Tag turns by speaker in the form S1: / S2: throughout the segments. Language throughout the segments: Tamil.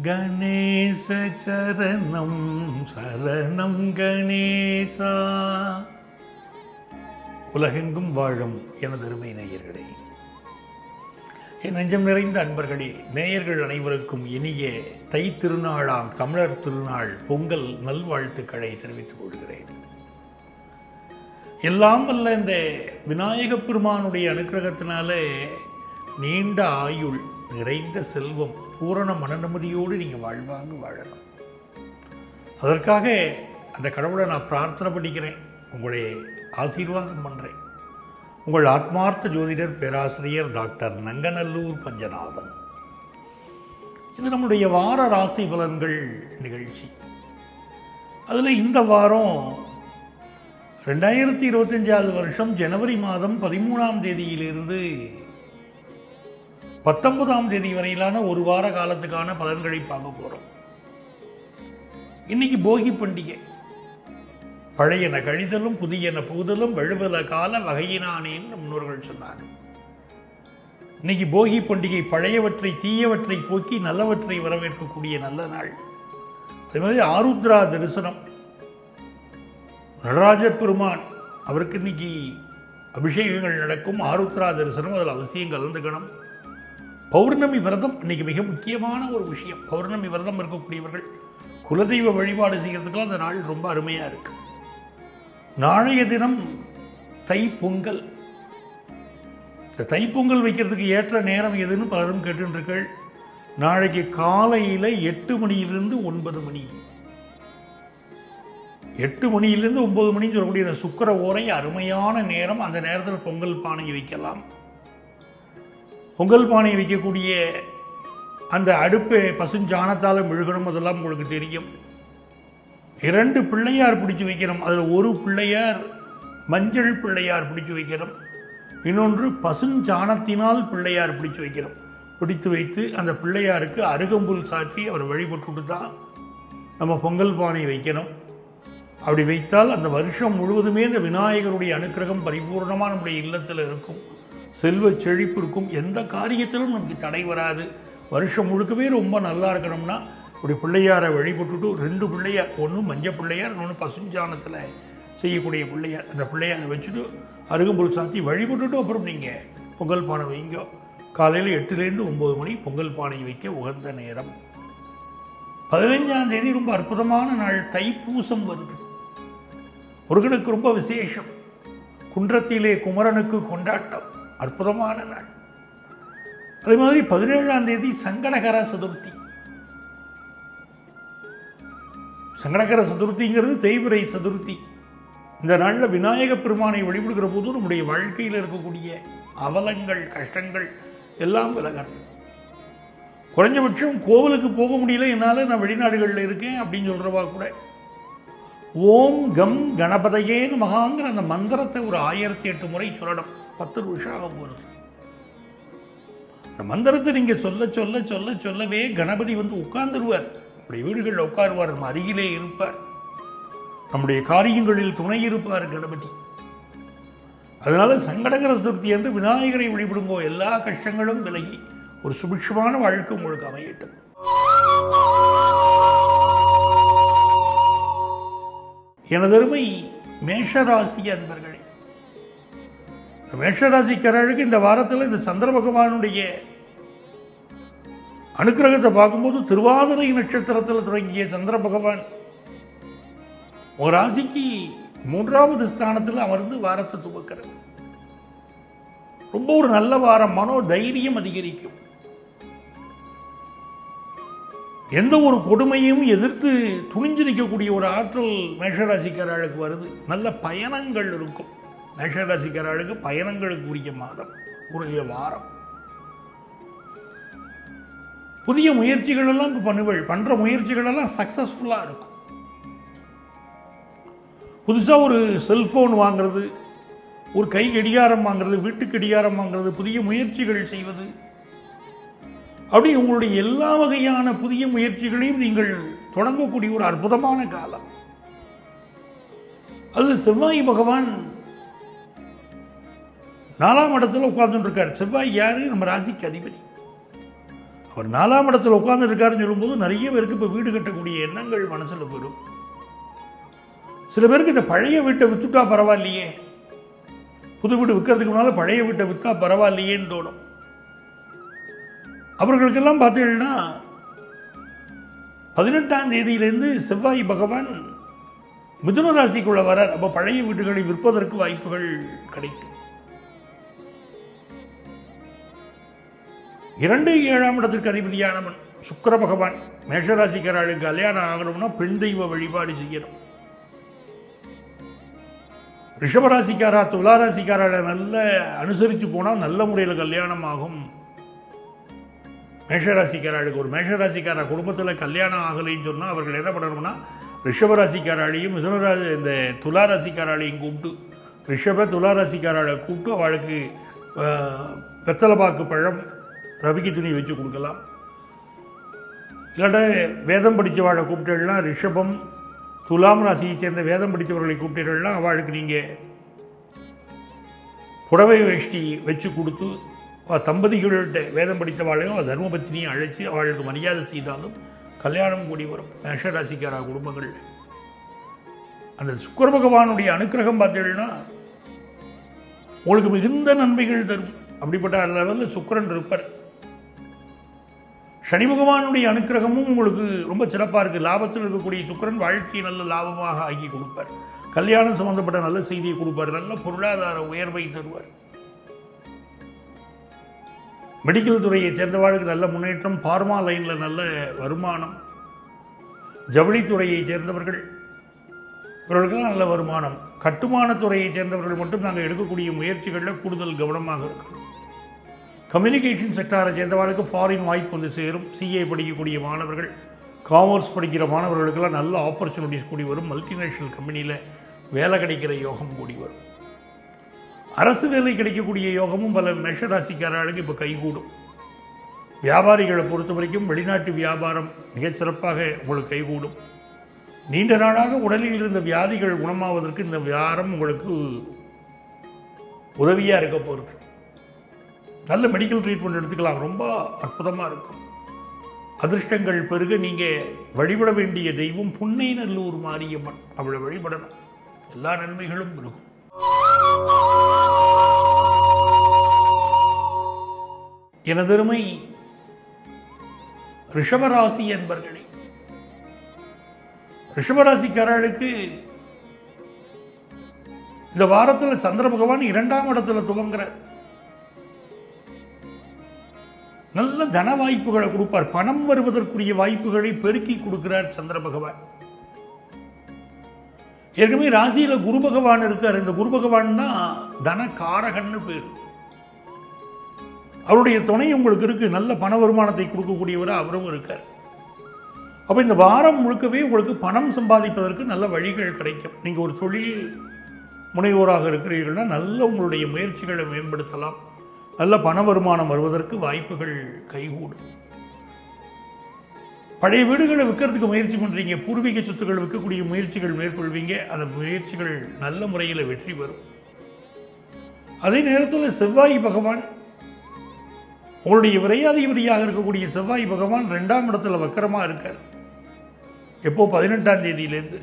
S1: கணேச சரணம் சரணம் கணேசா. உலகெங்கும் வாழும் எனது அருமை நேயர்களே, என் நெஞ்சம் நிறைந்த அன்பர்களே, நேயர்கள் அனைவருக்கும் இனிய தை திருநாளாம் தமிழர் திருநாள் பொங்கல் நல்வாழ்த்துக்களை தெரிவித்துக் கொள்கிறேன். எல்லாம் வல்ல இந்த விநாயகப் பெருமானுடைய அனுக்கிரகத்தினாலே நீண்ட ஆயுள், நிறைந்த செல்வம், பூரண மனநிம்மதியோடு நீங்கள் வாழ்வாங்க வாழணும். அதற்காக அந்த கடவுளை நான் பிரார்த்தனை பண்ணிக்கிறேன், உங்களை ஆசீர்வாதம் பண்ணுறேன். உங்கள் ஆத்மார்த்த ஜோதிடர் பேராசிரியர் டாக்டர் நங்கநல்லூர் பஞ்சநாதன். இது நம்முடைய வார ராசி பலன்கள் நிகழ்ச்சி. அதில் இந்த வாரம் 2025 வருஷம் ஜனவரி மாதம் 13ஆம் தேதியிலிருந்து 19ஆம் தேதி வரையிலான ஒரு வார காலத்துக்கான பலன்களை பார்க்க போகிறோம். இன்னைக்கு போகி பண்டிகை. பழையன கழிதலும் புதியன புகுதலும் வழுவல கால வகையினானேன்னு முன்னோர்கள் சொன்னார். இன்னைக்கு போகி பண்டிகை பழையவற்றை தீயவற்றை போக்கி நல்லவற்றை வரவேற்கக்கூடிய நல்ல நாள். அதே மாதிரி ஆருத்ரா தரிசனம். நடராஜ பெருமான் அவருக்கு இன்னைக்கு அபிஷேகங்கள் நடக்கும். ஆருத்ரா தரிசனம், அதில் அவசியம் கலந்துக்கணும். பௌர்ணமி விரதம் இன்னைக்கு மிக முக்கியமான ஒரு விஷயம். பௌர்ணமி விரதம் இருக்கக்கூடியவர்கள் குலதெய்வ வழிபாடு செய்கிறதுக்கெல்லாம் அந்த நாள் ரொம்ப அருமையாக இருக்கு. நாளைய தினம் தைப்பொங்கல். இந்த தைப்பொங்கல் வைக்கிறதுக்கு ஏற்ற நேரம் எதுன்னு பலரும் கேட்டுருக்கள். நாளைக்கு காலையில் 8 மணியிலிருந்து 9 மணி, 8 மணியிலிருந்து 9 மணின்னு சொல்லக்கூடிய இந்த சுக்கிர ஓரை அருமையான நேரம். அந்த நேரத்தில் பொங்கல் பானையை வைக்கலாம். பொங்கல் பானையை வைக்கக்கூடிய அந்த அடுப்பை பசுஞ்சாணத்தால் மெழுகணும், அதெல்லாம் உங்களுக்கு தெரியும். 2 பிள்ளையார் பிடிச்சி வைக்கணும். அதில் ஒரு பிள்ளையார் மஞ்சள் பிள்ளையார் பிடிச்சி வைக்கணும், இன்னொன்று பசுஞ்சாணத்தினால் பிள்ளையார் பிடிச்சி வைக்கணும். பிடித்து வைத்து அந்த பிள்ளையாருக்கு அருகம்புல் சாற்றி அவர் வழிபட்டுட்டு தான் நம்ம பொங்கல் பானை வைக்கணும். அப்படி வைத்தால் அந்த வருஷம் முழுவதுமே இந்த விநாயகருடைய அனுக்கிரகம் பரிபூர்ணமாக நம்முடைய இல்லத்தில் இருக்கும். செல்வ செழிப்பு இருக்கும். எந்த காரியத்திலும் நமக்கு தடை வராது. வருஷம் முழுக்கவே ரொம்ப நல்லா இருக்கணும்னா இப்படி பிள்ளையாரை வழிபட்டுட்டு 2 பிள்ளையார், ஒன்று மஞ்சள் பிள்ளையார், இன்னொன்று பசுஞ்சாணத்தில் செய்யக்கூடிய பிள்ளையார், அந்த பிள்ளையாரை வச்சுட்டு அருகம்புல் சாத்தி வழிபட்டுட்டு அப்புறம் நீங்கள் பொங்கல் பானை வைங்க. காலையில் 8லேருந்து 9 மணி பொங்கல் பானை வைக்க உகந்த நேரம். 15ஆம் தேதி ரொம்ப அற்புதமான நாள். தைப்பூசம் வருது. முருகனுக்கு ரொம்ப விசேஷம். குன்றத்திலே குமரனுக்கு கொண்டாட்டம். அற்புதமான நாள். அதே மாதிரி 17ஆம் தேதி சங்கடகர சதுர்த்தி. சங்கடகர சதுர்த்திங்கிறது தேய்பிறை சதுர்த்தி. இந்த நாளில் விநாயக பெருமானை வழிபடுகிற போது நம்முடைய வாழ்க்கையில் இருக்கக்கூடிய அவலங்கள், கஷ்டங்கள் எல்லாம் விலகிறது. குறைஞ்சபட்சம் கோவிலுக்கு போக முடியல, என்னால் நான் வெளிநாடுகளில் இருக்கேன் அப்படின்னு சொல்கிறவா கூட ஓம் கம் கணபதையேன்னு மகாங்கிற அந்த மந்திரத்தை ஒரு 1008 முறை சொல்லணும். 10 நிமிஷம் ஆக போகிறது. அந்த மந்திரத்தை நீங்கள் சொல்ல சொல்ல சொல்ல சொல்லவே கணபதி வந்து உட்கார்ந்துருவார். நம்முடைய வீடுகளில் உட்காருவார், நம்ம அருகிலே இருப்பார். நம்முடைய காரியங்களில் துணை இருப்பார் கணபதி. அதனால சங்கடகர சதுர்த்தி என்று விநாயகரை வழிபடுங்கோ. எல்லா கஷ்டங்களும் விலகி ஒரு சுபிட்சமான வாழ்க்கை உங்களுக்கு அமையட்டும். எனதருமை மேஷராசி அன்பர்களே, மேஷராசிக்காரர்களுக்கு இந்த வாரத்தில் இந்த சந்திர பகவானுடைய அனுக்கிரகத்தை பார்க்கும்போது திருவாதிரை நட்சத்திரத்தில் தொடங்கிய சந்திர பகவான் ஒரு ராசிக்கு 3வது ஸ்தானத்தில் அமர்ந்து வாரத்தை துவக்கிறது. ரொம்ப ஒரு நல்ல வாரம். மனோ தைரியம் அதிகரிக்கும். எந்த ஒரு கொடுமையும் எதிர்த்து துணிஞ்சு நிற்கக்கூடிய ஒரு ஆற்றல் மேஷராசிக்காரர்களுக்கு வருது. நல்ல பயணங்கள் இருக்கும். மேஷராசிக்காரர்களுக்கு பயணங்களுக்கு உரிய மாதம், உரிய வாரம். புதிய முயற்சிகள் எல்லாம் பண்ற முயற்சிகள் எல்லாம் சக்சஸ்ஃபுல்லாக இருக்கும். புதுசாக ஒரு செல்போன் வாங்கிறது, ஒரு கை கடிகாரம் வாங்கிறது, வீட்டு கடிகாரம் வாங்கிறது, புதிய முயற்சிகள் செய்வது, அப்படி உங்களுடைய எல்லா வகையான புதிய முயற்சிகளையும் நீங்கள் தொடங்கக்கூடிய ஒரு அற்புதமான காலம். அதில் செவ்வாய் பகவான் 4ஆம் இடத்துல உட்கார்ந்துட்டு இருக்கார். செவ்வாய் யாரு? நம்ம ராசிக்கு அதிபதி. அவர் 4ஆம் இடத்துல உட்கார்ந்துருக்காருன்னு சொல்லும்போது நிறைய பேருக்கு இப்போ வீடு கட்டக்கூடிய எண்ணங்கள் மனசில் வரும். சில பேருக்கு இந்த பழைய வீட்டை விற்றுட்டா பரவாயில்லையே, புது வீடு விற்கிறதுக்கு முன்னால் பழைய வீட்டை விற்றா பரவாயில்லையேன்னு தோணும். அவர்களுக்கெல்லாம் பார்த்தீங்கன்னா 18ஆம் தேதியிலேருந்து செவ்வாய் பகவான் மிதுன ராசிக்குள்ள வரார். அப்போ பழைய வீடுகளை விற்பதற்கு வாய்ப்புகள் கிடைக்கும். 2 7ஆம் இடத்திற்கு அதிபதியானவன் சுக்கிர பகவான். மேஷராசிக்காரர்களுக்கு கல்யாணம் ஆகணும்னா பெண் தெய்வ வழிபாடு செய்யணும். ரிஷபராசிக்காரா துளாராசிக்காரர்களை நல்ல அனுசரித்து போனால் நல்ல முறையில் கல்யாணம் ஆகும். மேஷராசிக்காரர்களுக்கு ஒரு மேஷராசிக்கார குடும்பத்தில் கல்யாணம் ஆகலைன்னு சொன்னால் அவர்கள் என்ன பண்ணணும்னா ரிஷபராசிக்காராலையும் இந்த துளாராசிக்காராலையும் கூப்பிட்டு ரிஷப துளாராசிக்காராலை கூப்பிட்டு அவளுக்கு வெத்தலைப்பாக்கு பழம் ரவிக்கு துணி வச்சு கொடுக்கலாம். இல்லாட்ட வேதம் படித்தவாளை கூப்பிட்டேன்னா ரிஷபம் துலாம் ராசியை சேர்ந்த வேதம் படித்தவர்களை கூப்பிட்டீர்கள்னா அவளுக்கு நீங்கள் புடவை வேஷ்டி வச்சு கொடுத்து தம்பதிகள்கிட்ட வேதம் படித்தவாளையும் தர்மபத்தினியும் அழைச்சி அவளுக்கு மரியாதை செய்தாலும் கல்யாணம் கூடி வரும். மேஷராசிக்கார குடும்பங்கள் அந்த சுக்கிர பகவானுடைய அனுக்கிரகம் பார்த்தீங்கன்னா உங்களுக்கு மிகுந்த நன்மைகள் தரும். அப்படிப்பட்ட லெவலில் சுக்கிரன் இருப்பார். சனி பகவானுடைய அனுக்கிரகமும் உங்களுக்கு ரொம்ப சிறப்பாக இருக்குது. லாபத்தில் இருக்கக்கூடிய சுக்கிரன் வாழ்க்கையை நல்ல லாபமாக ஆக்கி கொடுப்பார். கல்யாணம் சம்பந்தப்பட்ட நல்ல செய்தியை கொடுப்பார். நல்ல பொருளாதார உயர்வை தருவார். மெடிக்கல் துறையை சேர்ந்தவாளுக்கு நல்ல முன்னேற்றம். பார்மா லைனில் நல்ல வருமானம். ஜவுளித்துறையை சேர்ந்தவர்கள் இவர்களுக்கெல்லாம் நல்ல வருமானம். கட்டுமான துறையை சேர்ந்தவர்கள் மட்டும் நாங்கள் எடுக்கக்கூடிய முயற்சிகளில் கூடுதல் கவனமாக இருக்கணும். கம்யூனிகேஷன் செக்டாரை சேர்ந்தவர்களுக்கு ஃபாரின் வாய்ப்பு வந்து சேரும். சிஏ படிக்கக்கூடிய மாணவர்கள், காமர்ஸ் படிக்கிற மாணவர்களுக்கெல்லாம் நல்ல ஆப்பர்ச்சுனிட்டிஸ் கூடி வரும். மல்டிநேஷனல் கம்பெனியில் வேலை கிடைக்கிற யோகம் கூடி வரும். அரசு வேலை கிடைக்கக்கூடிய யோகமும் பல மேஷராசிக்காரர்களுக்கு இப்போ கைகூடும். வியாபாரிகளை பொறுத்த வரைக்கும் வெளிநாட்டு வியாபாரம் மிகச்சிறப்பாக உங்களுக்கு கைகூடும். நீண்ட நாளாக உடலில் இருந்த வியாதிகள் குணமாவதற்கு இந்த வாரம் உங்களுக்கு உதவியாக இருக்க போகிறது. நல்ல மெடிக்கல் ட்ரீட்மெண்ட் எடுத்துக்கலாம். ரொம்ப அற்புதமாக இருக்கும். அதிர்ஷ்டங்கள் பெருக நீங்கள் வழிபட வேண்டிய தெய்வம் புன்னைநல்லூர் மாரியம்மன். அவளை வழிபடணும். எல்லா நன்மைகளும் பெருகும். எனதருமை ரிஷபராசி என்பர்களே, ரிஷபராசிக்காரர்களுக்கு இந்த வாரத்தில் சந்திர பகவான் 2ஆம் இடத்துல துவங்குறார். நல்ல தன வாய்ப்புகளை கொடுப்பார். பணம் வருவதற்குரிய வாய்ப்புகளை பெருக்கி கொடுக்கிறார் சந்திர பகவான். ஏற்கனவே ராசியில குரு பகவான் இருக்கார். இந்த குரு பகவான் தான் தன காரகன்னு பேர். அவருடைய துணை உங்களுக்கு இருக்கு. நல்ல பண வருமானத்தை கொடுக்கக்கூடியவராக அவரும் இருக்கார். அப்ப இந்த வாரம் முழுக்கவே உங்களுக்கு பணம் சம்பாதிப்பதற்கு நல்ல வழிகள் கிடைக்கும். நீங்க ஒரு தொழில் முனைவோராக இருக்கிறீர்கள்னா நல்ல உங்களுடைய முயற்சிகளை மேம்படுத்தலாம். நல்ல பண வருமானம் வருவதற்கு வாய்ப்புகள் கைகூடும். பழைய வீடுகளை விற்கிறதுக்கு முயற்சி பண்ணுறீங்க. பூர்வீக சொத்துக்கள் விற்கக்கூடிய முயற்சிகள் மேற்கொள்வீங்க. அந்த முயற்சிகள் நல்ல முறையில் வெற்றி பெறும். அதே நேரத்தில் செவ்வாய் பகவான் உங்களுடைய விரையாதிபதியாக இருக்கக்கூடிய செவ்வாய் பகவான் 2ஆம் இடத்துல வக்கரமாக இருக்கார். எப்போ 18ஆம் தேதியிலேருந்து.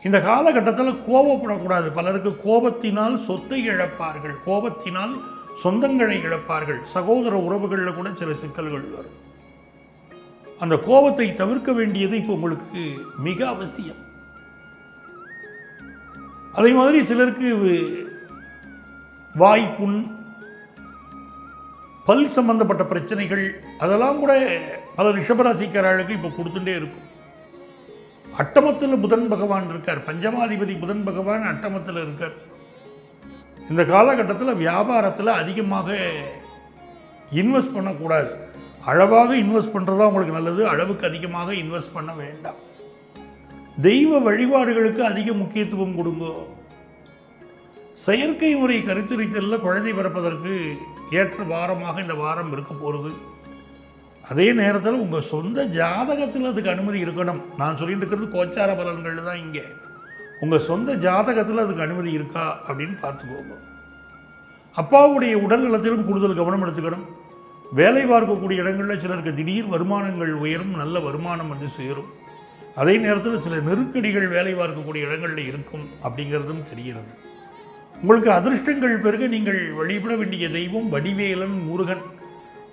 S1: இந்த காலகட்டத்தில் கோபப்படக்கூடாது. பலருக்கு கோபத்தினால் சொத்தை இழப்பார்கள். கோபத்தினால் சொந்தங்களை இழப்பார்கள். சகோதர உறவுகளில் கூட சில சிக்கல்கள் வரும். அந்த கோபத்தை தவிர்க்க வேண்டியது இப்போ உங்களுக்கு மிக அவசியம். அதே மாதிரி சிலருக்கு வாய்ப்புண், பல் சம்பந்தப்பட்ட பிரச்சனைகள் அதெல்லாம் கூட பல ரிஷபராசிக்காரர்களுக்கு இப்போ கொடுத்துட்டே இருக்கும். அட்டமத்தில் புதன் பகவான் இருக்கார். பஞ்சமாதிபதி புதன் பகவான் அட்டமத்தில் இருக்கார். இந்த காலகட்டத்தில் வியாபாரத்தில் அதிகமாக இன்வெஸ்ட் பண்ணக்கூடாது. அளவாக இன்வெஸ்ட் பண்ணுறதா உங்களுக்கு நல்லது. அளவுக்கு அதிகமாக இன்வெஸ்ட் பண்ண வேண்டாம். தெய்வ வழிபாடுகளுக்கு அதிக முக்கியத்துவம் கொடுங்க. செயற்கை முறை கருத்துரித்தலில் குழந்தை பிறப்பதற்கு ஏற்ற வாரமாக இந்த வாரம் இருக்க போகிறது. அதே நேரத்தில் உங்கள் சொந்த ஜாதகத்தில் அதுக்கு அனுமதி இருக்கணும். நான் சொல்லிட்டு இருக்கிறது கோச்சார பலன்கள் தான். இங்கே உங்கள் சொந்த ஜாதகத்தில் அதுக்கு அனுமதி இருக்கா அப்படின்னு பார்த்துக்கோங்க. அப்பாவுடைய உடல் நலத்திலும் கூடுதல் கவனம் எடுத்துக்கணும். வேலை பார்க்கக்கூடிய இடங்களில் சிலருக்கு திடீர் வருமானங்கள் உயரும், நல்ல வருமானம் வந்து சேரும். அதே நேரத்தில் சில நெருக்கடிகள் வேலை பார்க்கக்கூடிய இடங்களில் இருக்கும் அப்படிங்கிறதும் தெரிகிறது. உங்களுக்கு அதிர்ஷ்டங்கள் பிறகு நீங்கள் வழிபட வேண்டிய தெய்வம் வடிவேலன் முருகன்.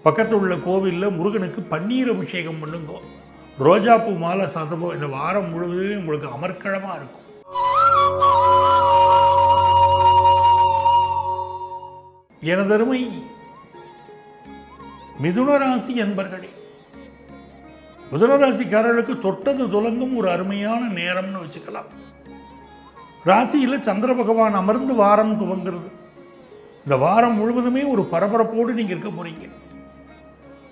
S1: பக்கத்தில் உள்ள கோவிலில் முருகனுக்கு பன்னீர் அபிஷேகம் பண்ணுங்க, ரோஜாப்பூ மாலை சாத்தமோ. இந்த வாரம் முழுவதும் உங்களுக்கு அமர்க்களமாக இருக்கும். எனதருமை மிதுனராசி என்பர்களே, மிதுனராசிக்காரர்களுக்கு தொட்டது துலங்கும் ஒரு அருமையான நேரம்னு வச்சுக்கலாம். ராசியில் சந்திர பகவான் அமர்ந்து வாரம் துவங்கிறது. இந்த வாரம் முழுவதுமே ஒரு பரபரப்போடு நீங்கள் இருக்க போறீங்க.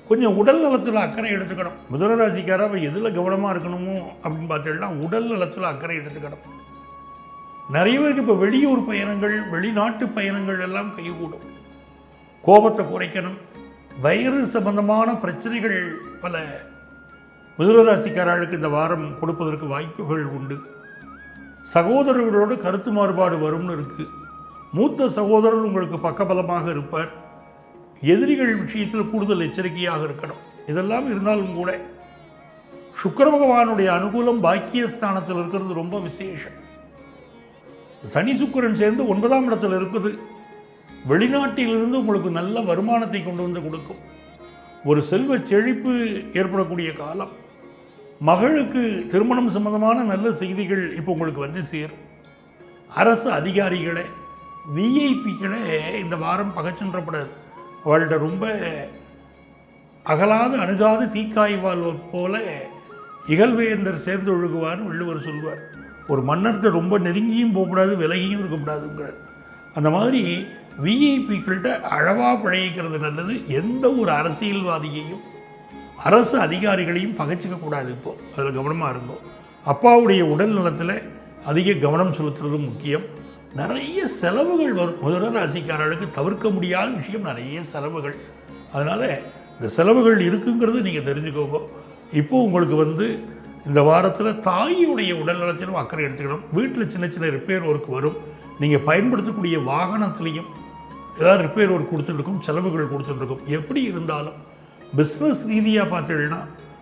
S1: கொஞ்சம் உடல் நலத்தில் அக்கறை எடுத்துக்கணும். மிதுனராசிக்காரர் எதில் கவனமாக இருக்கணுமோ அப்படின்னு பார்த்தீங்கன்னா உடல் நலத்தில் அக்கறை எடுத்துக்கணும். நிறைய பேருக்கு இப்போ வெளியூர் பயணங்கள், வெளிநாட்டு பயணங்கள் எல்லாம் கைகூடும். கோபத்தை குறைக்கணும். வயிறு சம்பந்தமான பிரச்சனைகள் பல மிதுனராசிக்காரர்களுக்கு இந்த வாரம் கொடுப்பதற்கு வாய்ப்புகள் உண்டு. சகோதரர்களோடு கருத்து மாறுபாடு வரும்னு இருக்கு. மூத்த சகோதரர் உங்களுக்கு பக்கபலமாக இருப்பார். எதிரிகள் விஷயத்தில் கூடுதல் எச்சரிக்கையாக இருக்கணும். இதெல்லாம் இருந்தாலும் கூட சுக்கிர பகவானுடைய அனுகூலம் பாக்கியஸ்தானத்தில் இருக்கிறது ரொம்ப விசேஷம். சனி சுக்கிரன் சேர்ந்து 9ஆம் இடத்தில் இருக்குது. வெளிநாட்டிலிருந்து உங்களுக்கு நல்ல வருமானத்தை கொண்டு வந்து கொடுக்கும். ஒரு செல்வ செழிப்பு ஏற்படக்கூடிய காலம். மகளுக்கு திருமணம் சம்பந்தமான நல்ல செய்திகள் இப்போ உங்களுக்கு வந்து சேரும். அரசு அதிகாரிகளை, விஐபிக்களை இந்த வாரம் பகச்சென்றப்படாது. அவள்கிட்ட ரொம்ப அகலாது அணுகாது தீக்காய்வால் போல இகழ்வேந்தர் சேர்ந்து ஒழுகுவார்னு வள்ளுவர் சொல்வார். ஒரு மன்னர்கிட்ட ரொம்ப நெருங்கியும் போகக்கூடாது, விலகியும் இருக்கக்கூடாதுங்கிறார். அந்த மாதிரி விஐபிக்கள்கிட்ட அழவாக பழகிக்கிறது நல்லது. எந்த ஒரு அரசியல்வாதியையும் அரசு அதிகாரிகளையும் பகைச்சிக்கக்கூடாது. இப்போது அதில் கவனமாக இருந்தோம். அப்பாவுடைய உடல் நலத்தில் அதிக கவனம் செலுத்துறது முக்கியம். நிறைய செலவுகள் வரும். மிதுன ராசிக்காரர்களுக்கு தவிர்க்க முடியாத விஷயம் நிறைய செலவுகள். அதனால் இந்த செலவுகள் இருக்குங்கிறது நீங்கள் தெரிஞ்சுக்கோங்க. இப்போது உங்களுக்கு வந்து இந்த வாரத்தில் தாயுடைய உடல் நலத்திலும் அக்கறை எடுத்துக்கணும். வீட்டில் சின்ன சின்ன ரிப்பேர் ஒர்க் வரும். நீங்கள் பயன்படுத்தக்கூடிய வாகனத்துலேயும் ஏதாவது ரிப்பேர் ஒர்க் கொடுத்துட்ருக்கும், செலவுகள் கொடுத்துட்ருக்கும். எப்படி இருந்தாலும் பிஸ்னஸ் ரீதியாக பார்த்தீங்கன்னா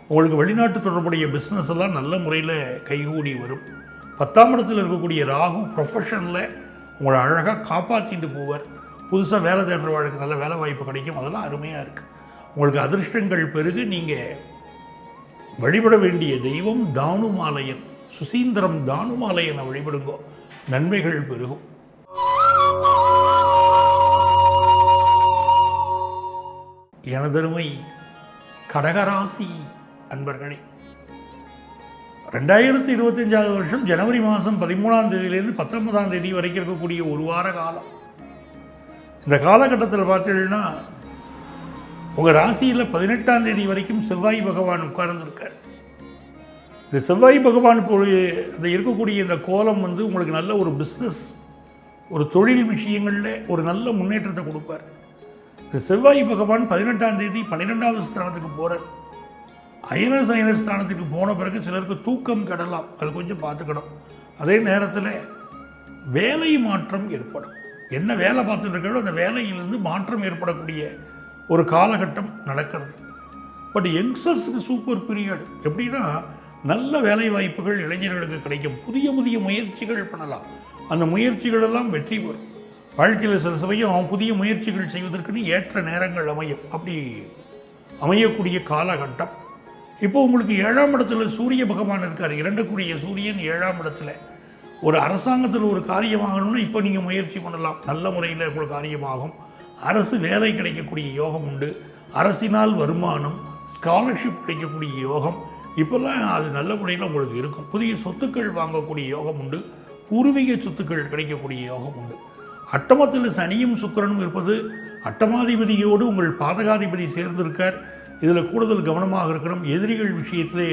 S1: உங்களுக்கு வெளிநாட்டு தொடர்புடைய பிஸ்னஸ் எல்லாம் நல்ல முறையில் கைகூடி வரும். 10ஆம் இடத்தில் இருக்கக்கூடிய ராகு ப்ரொஃபஷனில் உங்களை அழகாக காப்பாற்றிட்டு போவார். புதுசாக வேலை தேடுறவர்களுக்கு நல்ல வேலை வாய்ப்பு கிடைக்கும். அதெல்லாம் அருமையாக இருக்குது. உங்களுக்கு அதிர்ஷ்டங்கள் பெருகு. நீங்கள் வழிபட வேண்டிய தெய்வம் தானுமாலயன், சுசீந்திரம் தானுமாலயனை வழிபடுங்கோ, நன்மைகள் பெருகும். எனதருமை கடகராசி அன்பர்களே, 2025 வருஷம் ஜனவரி மாதம் 13ஆம் தேதியிலேருந்து 19ஆம் தேதி வரைக்கும் இருக்கக்கூடிய ஒரு வார காலம். இந்த காலகட்டத்தில் பார்த்தீங்கன்னா உங்கள் ராசியில் 18ஆம் தேதி வரைக்கும் செவ்வாய் பகவான் உட்கார்ந்துருக்கார். இந்த செவ்வாய் பகவான் அது இருக்கக்கூடிய இந்த கோலம் வந்து உங்களுக்கு நல்ல ஒரு பிஸ்னஸ், ஒரு தொழில் விஷயங்களில் ஒரு நல்ல முன்னேற்றத்தை கொடுப்பார். இந்த செவ்வாய் பகவான் 18ஆம் தேதி 12ஆவது ஸ்தானத்துக்கு போகிறார். அயன சயன ஸ்தானத்துக்கு போன பிறகு சிலருக்கு தூக்கம் கெடலாம். அது கொஞ்சம் பார்த்துக்கணும். அதே நேரத்தில் வேலை மாற்றம் ஏற்படும். என்ன வேலை பார்த்துட்டு இருக்காங்களோ அந்த வேலையிலிருந்து மாற்றம் ஏற்படக்கூடிய ஒரு காலகட்டம் நடக்கிறது. பட் யங்ஸ்டர்ஸுக்கு சூப்பர் பீரியட். எப்படின்னா நல்ல வேலை வாய்ப்புகள் இளைஞர்களுக்கு கிடைக்கும். புதிய புதிய முயற்சிகள் பண்ணலாம். அந்த முயற்சிகளெல்லாம் வெற்றி பெறும். வாழ்க்கையில் சில சமயம் புதிய முயற்சிகள் செய்வதற்குன்னு ஏற்ற நேரங்கள் அமையும். அப்படி அமையக்கூடிய காலகட்டம். இப்போ உங்களுக்கு 7ஆம் இடத்துல சூரிய பகவான் இருக்கார். 2க்குரிய சூரியன் 7ஆம் இடத்துல. ஒரு அரசாங்கத்தில் ஒரு காரியமாகணும்னா இப்போ நீங்கள் முயற்சி பண்ணலாம். நல்ல முறையில் உங்களுக்கு காரியமாகும். அரசு வேலை கிடைக்கக்கூடிய யோகம் உண்டு. அரசினால் வருமானம், ஸ்காலர்ஷிப் கிடைக்கக்கூடிய யோகம் இப்போல்லாம் அது நல்ல முறையில் உங்களுக்கு இருக்கும். புதிய சொத்துக்கள் வாங்கக்கூடிய யோகம் உண்டு. பூர்வீக சொத்துக்கள் கிடைக்கக்கூடிய யோகம் உண்டு. அட்டமத்தில் சனியும் சுக்கிரனும் இருப்பது, அட்டமாதிபதியோடு உங்கள் பாதகாதிபதி சேர்ந்திருக்கார். இதில் கூடுதல் கவனமாக இருக்கணும். எதிரிகள் விஷயத்திலே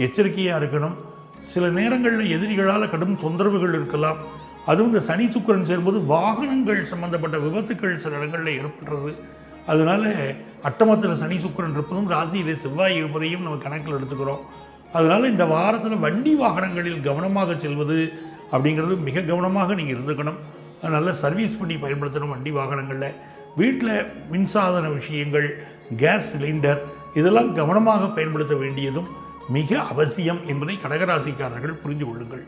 S1: எச்சரிக்கையாக இருக்கணும். சில நேரங்களில் எதிரிகளால் கடும் தொந்தரவுகள் இருக்கலாம். அதுவும் இந்த சனி சுக்கிரன் சேரும்போது வாகனங்கள் சம்பந்தப்பட்ட விபத்துக்கள் சில இடங்களில் ஏற்படுறது. அதனால் அட்டமத்தில் சனி சுக்கிரன் இருப்பதும் ராசியிலே செவ்வாய் இருப்பதையும் நம்ம கணக்கில் எடுத்துக்கிறோம். அதனால் இந்த வாரத்தில் வண்டி வாகனங்களில் கவனமாக செல்வது அப்படிங்கிறது மிக கவனமாக நீங்கள் இருந்துக்கணும். நல்ல சர்வீஸ் பண்ணி பயன்படுத்தணும் வண்டி வாகனங்களில். வீட்டில் மின்சாதன விஷயங்கள், கேஸ் சிலிண்டர் இதெல்லாம் கவனமாக பயன்படுத்த வேண்டியதும் மிக அவசியம் என்பதை கடகராசிக்காரர்கள் புரிந்து கொள்ளுங்கள்.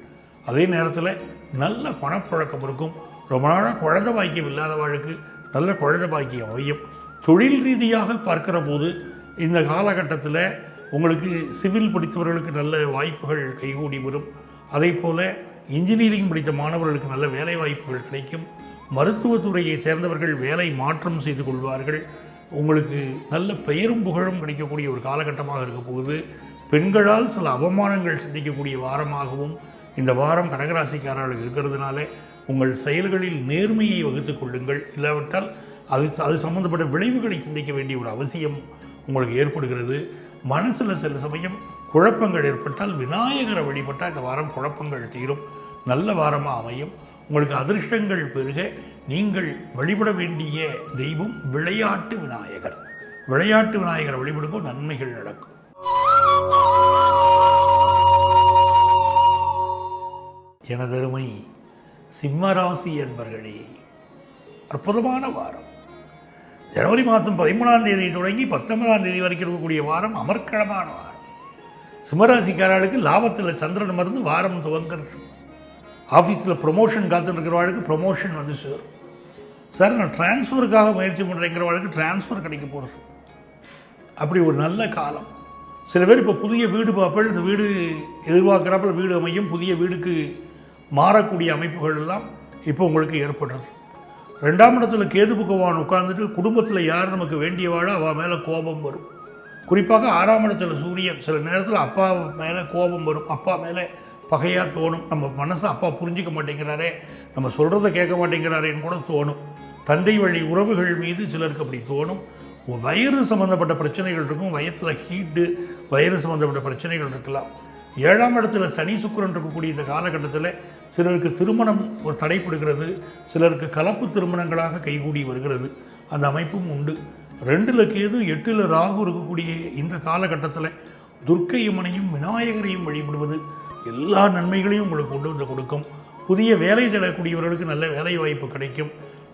S1: அதே நேரத்தில் நல்ல பணப்பழக்கம் இருக்கும். ரொம்ப நாளாக குழந்தை பாக்கியம் இல்லாதவர்களுக்கு நல்ல குழந்தை பாக்கியம் அமையும். தொழில் ரீதியாக பார்க்கிற போது இந்த காலகட்டத்தில் உங்களுக்கு சிவில் படித்தவர்களுக்கு நல்ல வாய்ப்புகள் கைகூடி வரும். அதே போல் இன்ஜினியரிங் படித்த மாணவர்களுக்கு நல்ல வேலை வாய்ப்புகள் கிடைக்கும். மருத்துவத்துறையை சேர்ந்தவர்கள் வேலை மாற்றம் செய்து கொள்வார்கள். உங்களுக்கு நல்ல பெயரும் புகழும் கிடைக்கக்கூடிய ஒரு காலகட்டமாக இருக்க போகுது. பெண்களால் சில அவமானங்கள் சிந்திக்கக்கூடிய வாரமாகவும் இந்த வாரம் கடகராசிக்காரர்களுக்கு இருக்கிறதுனால உங்கள் செயல்களில் நேர்மையை வகுத்து கொள்ளுங்கள். இல்லாவிட்டால் அது சம்பந்தப்பட்ட விளைவுகளை சிந்திக்க வேண்டிய ஒரு அவசியம் உங்களுக்கு ஏற்படுகிறது. மனசில் சில சமயம் குழப்பங்கள் ஏற்பட்டால் விநாயகரை வழிபட்டால் இந்த வாரம் குழப்பங்கள் தீரும். நல்ல வாரமாக அமையும். உங்களுக்கு அதிர்ஷ்டங்கள் பெருக நீங்கள் வழிபட வேண்டிய தெய்வம் விளையாட்டு விநாயகர். விளையாட்டு விநாயகரை வழிபடும்போது நன்மைகள் நடக்கும். எனதருமை சிம்மராசி என்பர்களே, அற்புதமான வாரம். ஜனவரி மாதம் 13ஆம் தேதி தொடங்கி 19ஆம் தேதி வரைக்கும் இருக்கக்கூடிய வாரம் அமர்க்களமான வாரம். சிம்மராசிக்காரர்களுக்கு லாபத்தில் சந்திரன் அமர்ந்து வாரம் துவங்கிறது. ஆஃபீஸில் ப்ரொமோஷன் காத்துட்டு இருக்கிறவாளுக்கு ப்ரொமோஷன் வந்து சேரும். சார் நான் டிரான்ஸ்ஃபருக்காக முயற்சி பண்ணுறேங்கிறவாளுக்கு டிரான்ஸ்ஃபர் கிடைக்க போகிறது. அப்படி ஒரு நல்ல காலம். சில பேர் இப்போ புதிய வீடு பார்ப்பேன், இந்த வீடு எதிர்பார்க்குறாப்புல வீடு அமையும். புதிய வீடுக்கு மாறக்கூடிய அமைப்புகள் எல்லாம் இப்போ உங்களுக்கு ஏற்படுறது. 2ஆம் இடத்துல கேது பகவான் உட்கார்ந்துட்டு குடும்பத்தில் யார் நமக்கு வேண்டியவாழோ அவள் மேலே கோபம் வரும். குறிப்பாக 6ஆம் இடத்துல சூரியன் சில நேரத்தில் அப்பா மேலே கோபம் வரும். அப்பா மேலே பகையாக தோணும். நம்ம மனசை அப்பா புரிஞ்சிக்க மாட்டேங்கிறாரே, நம்ம சொல்கிறத கேட்க மாட்டேங்கிறாரேன்னு கூட தோணும். தந்தை வழி உறவுகள் மீது சிலருக்கு அப்படி தோணும். வயிறு சம்மந்தப்பட்ட பிரச்சனைகள் இருக்கும். வயத்தில் ஹீட்டு, வயிறு சம்மந்தப்பட்ட பிரச்சனைகள் இருக்கலாம். 7ஆம் இடத்துல சனி சுக்கிரன் இருக்கக்கூடிய இந்த காலகட்டத்தில் சிலருக்கு திருமணம் ஒரு தடைப்படுகிறது. சிலருக்கு கலப்பு திருமணங்களாக கைகூடி வருகிறது. அந்த அமைப்பும் உண்டு. 2ல் கேது 8ல் ராகு இருக்கக்கூடிய இந்த காலகட்டத்தில் துர்க்கையம்மனையும் விநாயகரையும் வழிபடுவது எல்லா நன்மைகளையும் உங்களுக்கு கொண்டு வந்து கொடுக்கும். புதிய வேலை தேடக்கூடியவர்களுக்கு நல்ல வேலை வாய்ப்பு கிடைக்கும்.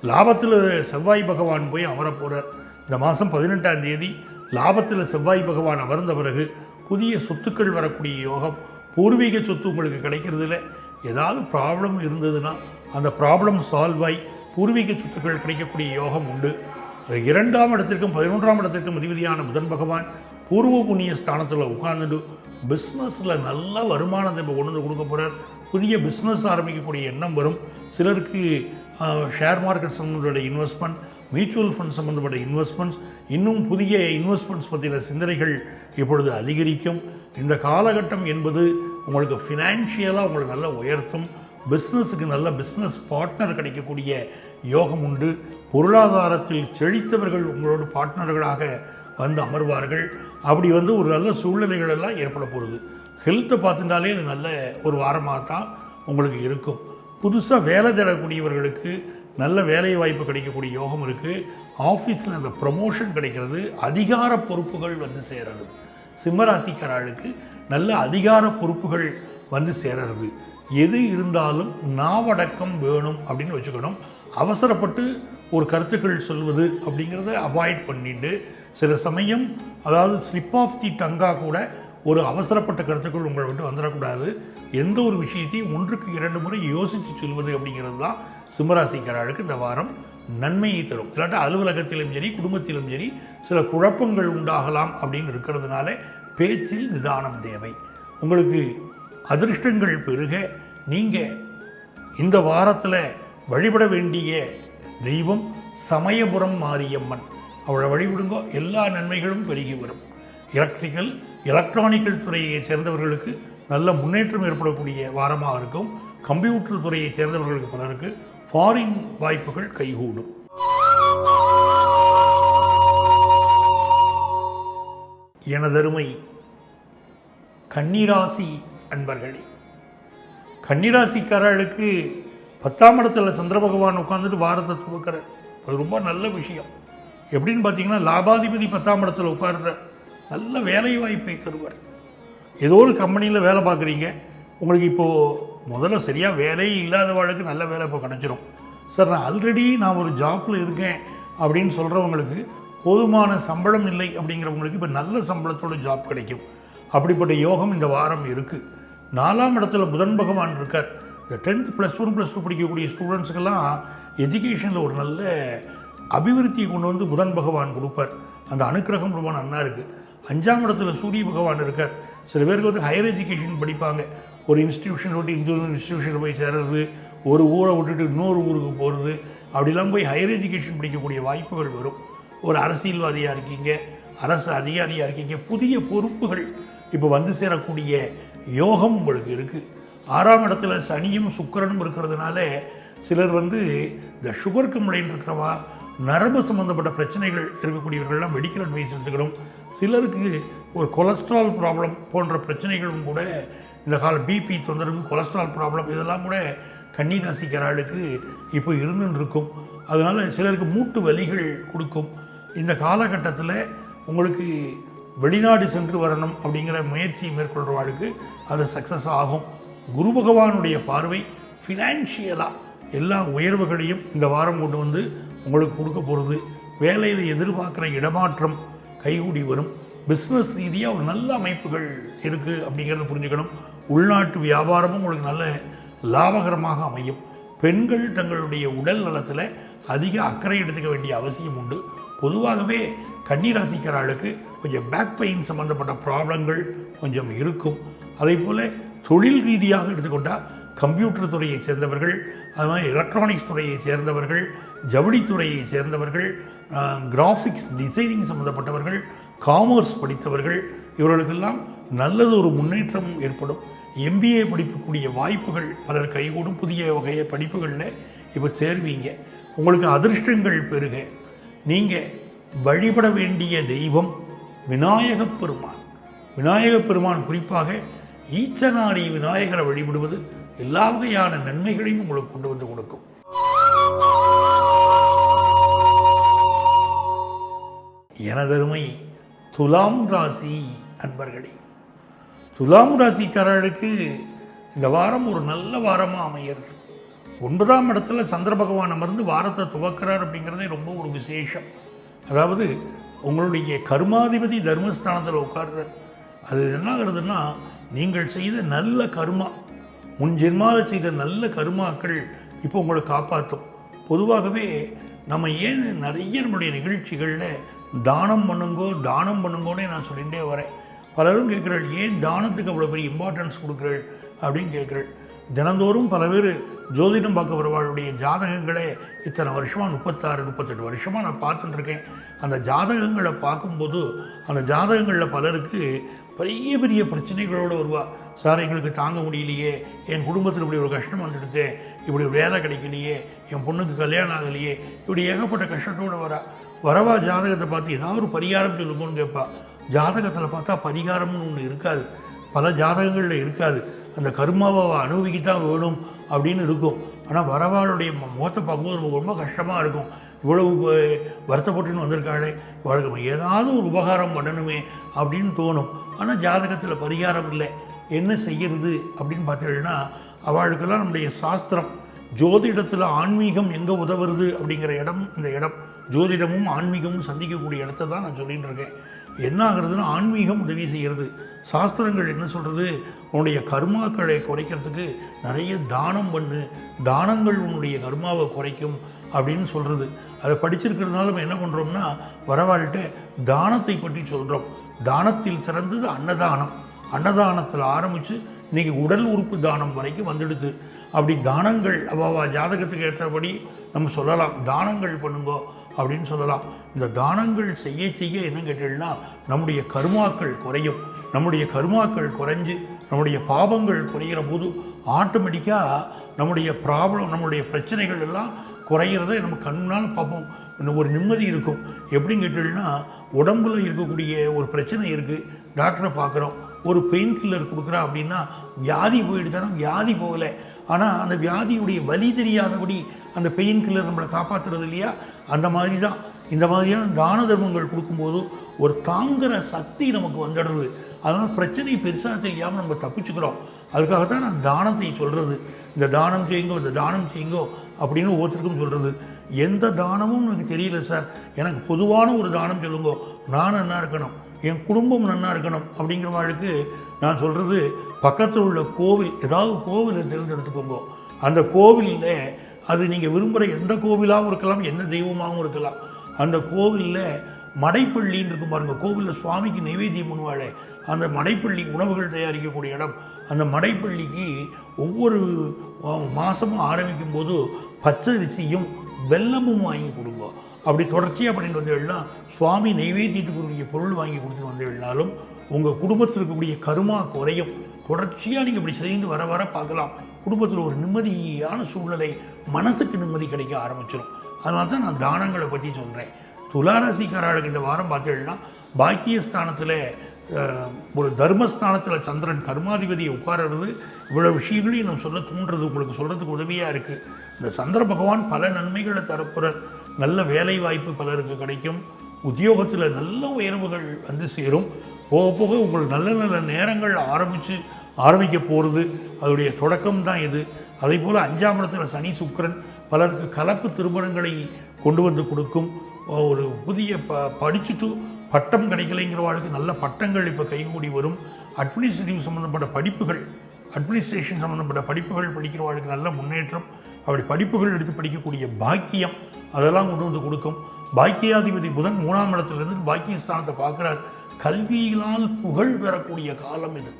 S1: லாபத்தில் செவ்வாய் பகவான் போய் அமரப்போகிறார். இந்த மாதம் 18ஆம் தேதி லாபத்தில் செவ்வாய் பகவான் அமர்ந்த பிறகு புதிய சொத்துக்கள் வரக்கூடிய யோகம். பூர்வீக சொத்து உங்களுக்கு கிடைக்கிறதுல ஏதாவது ப்ராப்ளம் இருந்ததுன்னா அந்த ப்ராப்ளம் சால்வ் ஆகி பூர்வீக சொத்துக்கள் கிடைக்கக்கூடிய யோகம் உண்டு. 2ஆம் இடத்திற்கும் 11ஆம் இடத்திற்கும் அதிபதியான புதன் பகவான் பூர்வ புண்ணிய ஸ்தானத்தில் உட்கார்ந்துட்டு பிஸ்னஸில் நல்ல வருமானத்தை இப்போ கொண்டு வந்து கொடுக்க போகிறார். புதிய பிஸ்னஸ் ஆரம்பிக்கக்கூடிய எண்ணம் வரும். சிலருக்கு ஷேர் மார்க்கெட் சம்மந்தப்பட்ட இன்வெஸ்ட்மெண்ட், மியூச்சுவல் ஃபண்ட் சம்மந்தப்பட்ட இன்வெஸ்ட்மெண்ட்ஸ், இன்னும் புதிய இன்வெஸ்ட்மெண்ட்ஸ் பற்றின சிந்தனைகள் இப்பொழுது அதிகரிக்கும். இந்த காலகட்டம் என்பது உங்களுக்கு ஃபினான்ஷியலாக உங்களுக்கு நல்லா உயர்த்தும். பிஸ்னஸுக்கு நல்ல பிஸ்னஸ் பார்ட்னர் கிடைக்கக்கூடிய யோகம் உண்டு. பொருளாதாரத்தில் செழித்தவர்கள் உங்களோட பார்ட்னர்களாக வந்து அமர்வார்கள். அப்படி வந்து ஒரு நல்ல சூழ்நிலைகள் எல்லாம் ஏற்பட போகுது. ஹெல்த்தை பார்த்துட்டாலே அது நல்ல ஒரு வாரமாக தான் உங்களுக்கு இருக்கும். புதுசாக வேலை தேடக்கூடியவர்களுக்கு நல்ல வேலை வாய்ப்பு கிடைக்கக்கூடிய யோகம் இருக்குது. ஆஃபீஸில் அந்த ப்ரமோஷன் கிடைக்கிறது. அதிகார பொறுப்புகள் வந்து சேருறது. சிம்மராசிக்காரர்களுக்கு நல்ல அதிகார பொறுப்புகள் வந்து சேருறது. எது இருந்தாலும் நாவடக்கம் வேணும் அப்படின்னு வச்சுக்கணும். அவசரப்பட்டு ஒரு கருத்துக்கள் சொல்வது அப்படிங்கிறத அவாய்ட் பண்ணிட்டு, சில சமயம் அதாவது ஸ்லிப் ஆஃப் தி டங்காக கூட ஒரு அவசரப்பட்ட கருத்துக்கள் உங்களை விட்டு வந்துடக்கூடாது. எந்த ஒரு விஷயத்தையும் 1க்கு 2 முறை யோசித்து சொல்வது அப்படிங்கிறது தான் சிம்மராசிக்காரர்களுக்கு இந்த வாரம் நன்மையை தரும். இல்லாட்டா அலுவலகத்திலும் சரி குடும்பத்திலும் சரி சில குழப்பங்கள் உண்டாகலாம் அப்படின்னு இருக்கிறதுனால பேச்சில் நிதானம் தேவை. உங்களுக்கு அதிர்ஷ்டங்கள் பெருக நீங்கள் இந்த வாரத்தில் வழிபட வேண்டிய தெய்வம் சமயபுரம் மாரியம்மன். அவளை வழிபடுங்கோ, எல்லா நன்மைகளும் பெருகி வரும். எலக்ட்ரானிக்கல் துறையை சேர்ந்தவர்களுக்கு நல்ல முன்னேற்றம் ஏற்படக்கூடிய வாரமாக இருக்கும். கம்ப்யூட்டர் துறையை சேர்ந்தவர்களுக்கு பலருக்கு ஃபாரின் வாய்ப்புகள் கைகூடும். எனதருமை கன்னிராசி அன்பர்களே, கன்னிராசிக்காரர்களுக்கு 10ஆம் இடத்துல சந்திர பகவான் உட்காந்துட்டு வாரத்தை துவக்கிறார். அது ரொம்ப நல்ல விஷயம். எப்படின்னு பார்த்தீங்கன்னா, லாபாதிபதி 10ஆம் இடத்துல உட்கார்ற நல்ல வேலை வாய்ப்பை தருவார். ஏதோ ஒரு கம்பெனியில் வேலை பார்க்குறீங்க, உங்களுக்கு இப்போது முதல்ல சரியாக வேலையே இல்லாதவர்களுக்கு நல்ல வேலை இப்போ கிடச்சிரும். சார் நான் ஆல்ரெடி ஒரு ஜாப்பில் இருக்கேன் அப்படின்னு சொல்கிறவங்களுக்கு போதுமான சம்பளம் இல்லை அப்படிங்கிறவங்களுக்கு இப்போ நல்ல சம்பளத்தோட ஜாப் கிடைக்கும். அப்படிப்பட்ட யோகம் இந்த வாரம் இருக்குது. 4ஆம் இடத்துல புதன் பகவான் இருக்கார். இந்த 10th +1 +2 படிக்கக்கூடிய ஸ்டூடெண்ட்ஸுக்கெல்லாம் எஜுகேஷனில் ஒரு நல்ல அபிவிருத்தியை கொண்டு வந்து புதன் பகவான் கொடுப்பார். அந்த அனுக்கிரகம் ரொம்ப நல்லா இருக்குது. 5ஆம் இடத்துல சூரிய பகவான் இருக்கார். சில பேருக்கு வந்து ஹையர் எஜுகேஷன் படிப்பாங்க. ஒரு இன்ஸ்டிடியூஷன் விட்டு இன்னொரு இன்ஸ்டிடியூஷனில் போய் சேர்றது, ஒரு ஊரை விட்டுட்டு இன்னொரு ஊருக்கு போகிறது, அப்படிலாம் போய் ஹையர் எஜுகேஷன் படிக்கக்கூடிய வாய்ப்புகள் வரும். ஒரு அரசியல்வாதியாக இருக்கீங்க, அரசு அதிகாரியாக இருக்கீங்க, புதிய பொறுப்புகள் இப்போ வந்து சேரக்கூடிய யோகம் உங்களுக்கு இருக்குது. 6ஆம் இடத்துல சனியும் சுக்கிரனும் இருக்கிறதுனால சிலர் வந்து இந்த சுகர் கம்ப்ளைண்ட் இருக்கிறவா, நரம்பு சம்மந்தப்பட்ட பிரச்சனைகள் இருக்கக்கூடியவர்கள்லாம் மெடிக்கல் அட்வைஸ் எடுத்துக்கணும். சிலருக்கு ஒரு கொலஸ்ட்ரால் ப்ராப்ளம் போன்ற பிரச்சனைகளும் கூட இந்த கால பிபி தொந்தரவு, கொலஸ்ட்ரால் ப்ராப்ளம் இதெல்லாம் கூட கன்னி ராசிக்காரர்களுக்கு இப்போ இருந்துன்னு இருக்கும். அதனால் சிலருக்கு மூட்டு வலிகள் கொடுக்கும். இந்த காலகட்டத்தில் உங்களுக்கு வெளிநாடு சென்று வரணும் அப்படிங்கிற முயற்சி மேற்கொள்கிறவாளுக்கு அது சக்ஸஸ் ஆகும். குரு பகவானுடைய பார்வை ஃபினான்ஷியலாக எல்லா உயர்வுகளையும் இந்த வாரம் கொண்டு வந்து உங்களுக்கு கொடுக்க போகிறது. வேலையில் எதிர்பார்க்குற இடமாற்றம் கைகூடி வரும். பிஸ்னஸ் ரீதியாக ஒரு நல்ல அமைப்புகள் இருக்குது அப்படிங்கிறத புரிஞ்சுக்கணும். உள்நாட்டு வியாபாரமும் உங்களுக்கு நல்ல லாபகரமாக அமையும். பெண்கள் தங்களுடைய உடல் நலத்தில் அதிக அக்கறை எடுத்துக்க வேண்டிய அவசியம் உண்டு. பொதுவாகவே கன்னிராசிக்காரர்களுக்கு கொஞ்சம் பேக் பெயின் சம்மந்தப்பட்ட ப்ராப்ளங்கள் கொஞ்சம் இருக்கும். அதே போல் தொழில் ரீதியாக எடுத்துக்கொண்டால் கம்ப்யூட்டர் துறையை சேர்ந்தவர்கள், அது மாதிரி எலக்ட்ரானிக்ஸ் துறையை சேர்ந்தவர்கள், ஜவுளித்துறையை சேர்ந்தவர்கள், கிராஃபிக்ஸ் டிசைனிங் சம்மந்தப்பட்டவர்கள், காமர்ஸ் படித்தவர்கள், இவர்களுக்கெல்லாம் நல்லது ஒரு முன்னேற்றம் ஏற்படும். MBA படிக்கக்கூடிய வாய்ப்புகள் பலர் கைகூடும். புதிய வகைய படிப்புகளில் இப்போ சேருவீங்க. உங்களுக்கு அதிர்ஷ்டங்கள் பெருக. நீங்கள் வழிபட வேண்டிய தெய்வம் விநாயகப் பெருமான். விநாயகப் பெருமான் குறிப்பாக ஈச்சனாரி விநாயகரை வழிபடுவது எல்லா வகையான நன்மைகளையும் உங்களுக்கு கொண்டு வந்து கொடுக்கும். எனதருமை துலாம் ராசி அன்பர்களே, துலாம் ராசிக்காரர்களுக்கு இந்த வாரம் ஒரு நல்ல வாரமாக அமையிறது. 9ஆம் இடத்துல சந்திர பகவான் அமர்ந்து வாரத்தை துவக்கிறார் அப்படிங்கிறதே ரொம்ப ஒரு விசேஷம். அதாவது உங்களுடைய கர்மாதிபதி தர்மஸ்தானத்தில் உட்கார்றார். அது என்ன ஆகுறதுன்னா, நீங்கள் செய்த நல்ல கர்மா, முன் ஜென்மாவில் செய்த நல்ல கர்மாக்கள் இப்போ உங்களை காப்பாற்றும். பொதுவாகவே நம்ம ஏன் நிறைய நம்முடைய நிகழ்ச்சிகளில் தானம் பண்ணுங்கோன்னே நான் சொல்லிகிட்டே வரேன். பலரும் கேட்குறாள், ஏன் தானத்துக்கு அவ்வளோ பெரிய இம்பார்ட்டன்ஸ் கொடுக்குறாள் அப்படின்னு கேட்குறாள். தினந்தோறும் பல பேர் ஜோதிடம் பார்க்க வரவாளுடைய ஜாதகங்களே இத்தனை வருஷமாக 36-38 வருஷமாக நான் பார்த்துட்டுருக்கேன். அந்த ஜாதகங்களை பார்க்கும்போது அந்த ஜாதகங்களில் பலருக்கு பெரிய பெரிய பிரச்சனைகளோடு வருவா. சார், எங்களுக்கு தாங்க முடியலையே, என் குடும்பத்தில் இப்படி ஒரு கஷ்டம் வந்துடுது, இப்படி வேலை கிடைக்கலையே, என் பொண்ணுக்கு கல்யாணம் ஆகலையே, இப்படி ஏகப்பட்ட கஷ்டத்தோடு வரவா ஜாதகத்தை பார்த்து ஏதாவது ஒரு பரிகாரம் சொல்லுங்கன்னு கேட்பா. ஜாதகத்தில் பார்த்தா பரிகாரம்னு ஒன்று இருக்காது, பல ஜாதகங்களில் இருக்காது. அந்த கர்மாவை அனுபவிக்கத்தான் வேணும் அப்படின்னு இருக்கும். ஆனால் வரவாளுடைய முகத்தை பார்க்கும்போது நமக்கு ரொம்ப கஷ்டமாக இருக்கும். இவ்வளவு வருத்தப்பட்டுன்னு வந்திருக்காளே, இவளுக்கு ஏதாவது ஒரு உபகாரம் பண்ணணுமே அப்படின்னு தோணும். ஆனால் ஜாதகத்தில் பரிகாரம் இல்லை. என்ன செய்கிறது அப்படின்னு பார்த்தீங்கன்னா, அவளுக்கெல்லாம் நம்முடைய சாஸ்திரம், ஜோதிடத்தில் ஆன்மீகம் எங்கே உதவுறது அப்படிங்கிற இடம் இந்த இடம். ஜோதிடமும் ஆன்மீகமும் சந்திக்கக்கூடிய இடத்த தான் நான் சொல்லிகிட்டு இருக்கேன். என்ன ஆகுறதுன்னா, ஆன்மீகம் உதவி செய்கிறது. சாஸ்திரங்கள் என்ன சொல்கிறது, உன்னுடைய கர்மாக்களை குறைக்கிறதுக்கு நிறைய தானம் பண்ணு, தானங்கள் உன்னுடைய கர்மாவை குறைக்கும் அப்படின்னு சொல்கிறது. அதை படிச்சிருக்கிறதுனால நம்ம என்ன பண்ணுறோம்னா, வரவாழ்கிட்ட தானத்தை பற்றி சொல்கிறோம். தானத்தில் சிறந்தது அன்னதானம். அன்னதானத்தில் ஆரம்பித்து இன்றைக்கி உடல் உறுப்பு தானம் வரைக்கும் வந்துடுது. அப்படி தானங்கள் அவ்வா ஜாதகத்துக்கு ஏற்றபடி நம்ம சொல்லலாம், தானங்கள் பண்ணுங்கோ அப்படின்னு சொல்லலாம். இந்த தானங்கள் செய்ய செய்ய என்ன கேட்டீங்கன்னா, நம்முடைய கர்மாக்கள் குறையும். நம்முடைய கர்மாக்கள் குறைஞ்சு நம்முடைய பாவங்கள் குறைகிற போது ஆட்டோமேட்டிக்காக நம்முடைய ப்ராப்ளம், நம்முடைய பிரச்சனைகள் எல்லாம் குறைகிறத நம்ம கண்ணால் பார்ப்போம். ஒரு நிம்மதி இருக்கும். எப்படின்னு கேட்டீங்கன்னா, உடம்புல இருக்கக்கூடிய ஒரு பிரச்சனை இருக்குது, டாக்டரை பார்க்குறோம், ஒரு பெயின் கில்லர் கொடுக்குறா அப்படின்னா வியாதி போயிடுதானோ, வியாதி போகலை, ஆனால் அந்த வியாதியுடைய வலி தெரியாதபடி அந்த பெயின் கில்லர் நம்மளை காப்பாற்றுறது இல்லையா? அந்த மாதிரி தான் இந்த மாதிரியான தான தர்மங்கள் கொடுக்கும்போது ஒரு தாங்குகிற சக்தி நமக்கு வந்துடுறது. அதனால் பிரச்சனை பெருசாக தெரியாமல் நம்ம தப்பிச்சுக்கிறோம். அதுக்காக தான் நான் தானத்தை சொல்கிறது. இந்த தானம் செய்யுங்கோ, இந்த தானம் செய்யுங்கோ அப்படின்னு ஒவ்வொருத்தருக்கும் சொல்கிறது. எந்த தானமும் எனக்கு தெரியல சார், எனக்கு பொதுவான ஒரு தானம் சொல்லுங்க, நான் நல்லா இருக்கணும், என் குடும்பம் நல்லா இருக்கணும் அப்படிங்கிறவங்களுக்கு நான் சொல்கிறது, பக்கத்தில் உள்ள கோவில், ஏதாவது கோவிலை தேர்ந்தெடுத்துக்கோங்க. அந்த கோவிலில் அது நீங்கள் விரும்புகிற எந்த கோவிலாகவும் இருக்கலாம், எந்த தெய்வமாகவும் இருக்கலாம். அந்த கோவிலில் மடைப்பள்ளின்னு இருக்கும் பாருங்கள், கோவிலில் சுவாமிக்கு நைவேத்தியம் பண்ணுவாளே அந்த மடைப்பள்ளி, உணவுகள் தயாரிக்கக்கூடிய இடம், அந்த மடைப்பள்ளிக்கு ஒவ்வொரு மாதமும் ஆரம்பிக்கும் போது பச்சரிசியும் வெல்லமும் வாங்கி கொடுங்க. அப்படி தொடர்ச்சியாக பண்ணிட்டு வந்தீங்கன்னா, சுவாமி நைவேத்தியத்துக்குரிய பொருள் வாங்கி கொடுத்துட்டு வந்தீங்கன்னாலும் உங்கள் குடும்பத்தில் இருக்கக்கூடிய கருமா குறையும். தொடர்ச்சியாக நீங்கள் இப்படி செய்து வர வர பார்க்கலாம், குடும்பத்தில் ஒரு நிம்மதியான சூழ்நிலை, மனசுக்கு நிம்மதி கிடைக்க ஆரம்பிச்சிடும். அதனால தான் நான் தானங்களை பற்றி சொல்கிறேன். துளாராசிக்காரர்களுக்கு இந்த வாரம் பார்த்தீங்கன்னா, பாக்கியஸ்தானத்தில் ஒரு தர்மஸ்தானத்தில் சந்திரன் கர்மாதிபதியை உட்கார்றது, இவ்வளோ விஷயங்களையும் நம்ம சொல்ல தூண்டுறது, உங்களுக்கு சொல்கிறதுக்கு உதவியாக இருக்குது. இந்த சந்திர பகவான் பல நன்மைகளை தரப்புற, நல்ல வேலை வாய்ப்பு பலருக்கு கிடைக்கும், உத்தியோகத்தில் நல்ல உயர்வுகள் வந்து சேரும். போக போக உங்களுக்கு நல்ல நல்ல நேரங்கள் ஆரம்பிக்க போகிறது, அதோடைய தொடக்கம் தான் இது. அதே போல் 5ஆம் இடத்துல சனி சுக்கிரன் பலருக்கு கலப்பு திருமணங்களை கொண்டு வந்து கொடுக்கும். ஒரு புதிய படிச்சுட்டு பட்டம் கிடைக்கலைங்கிறவாளுக்கு நல்ல பட்டங்கள் இப்போ கைகூடி வரும். அட்மினிஸ்ட்ரேட்டிவ் சம்மந்தப்பட்ட படிப்புகள், அட்மினிஸ்ட்ரேஷன் சம்மந்தப்பட்ட படிப்புகள் படிக்கிறவாளுக்கு நல்ல முன்னேற்றம். அப்படி படிப்புகள் எடுத்து படிக்கக்கூடிய பாக்கியம் அதெல்லாம் கொண்டு வந்து கொடுக்கும். பாக்கியாதிபதி புதன் 3ஆம் இடத்துலேருந்து பாக்கியஸ்தானத்தை பார்க்குறார். கல்வியினால் புகழ் பெறக்கூடிய காலம் இது,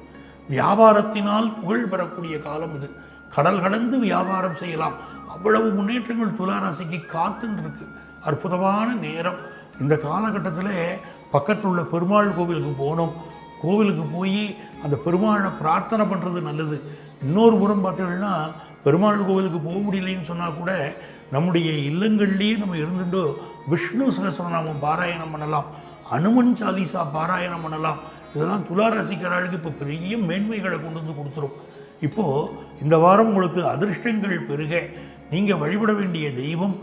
S1: வியாபாரத்தினால் புகழ் பெறக்கூடிய காலம் இது. கடல் கடந்து வியாபாரம் செய்யலாம், அவ்வளவு முன்னேற்றங்கள் துளாராசிக்கு காத்துன்னு இருக்கு. அற்புதமான நேரம். இந்த காலகட்டத்தில் பக்கத்தில் உள்ள பெருமாள் கோவிலுக்கு போகணும். கோவிலுக்கு போய் அந்த பெருமாளை பிரார்த்தனை பண்ணுறது நல்லது. இன்னொரு புறம் பார்த்தீங்கன்னா, பெருமாள் கோவிலுக்கு போக முடியலைன்னு சொன்னால் கூட நம்முடைய இல்லங்கள்லேயே நம்ம இருந்துட்டோ விஷ்ணு சகஸ்ரநாமம் பாராயணம் பண்ணலாம், அனுமன் சாலிசா பாராயணம் பண்ணலாம். இதெல்லாம் துளாராசிக்காரர்களுக்கு இப்போ பெரிய மேன்மைகளை கொண்டு வந்து கொடுத்துரும். இப்போது இந்த வாரம் உங்களுக்கு அதிர்ஷ்டங்கள் பெருக நீங்கள் வழிபட வேண்டிய தெய்வம்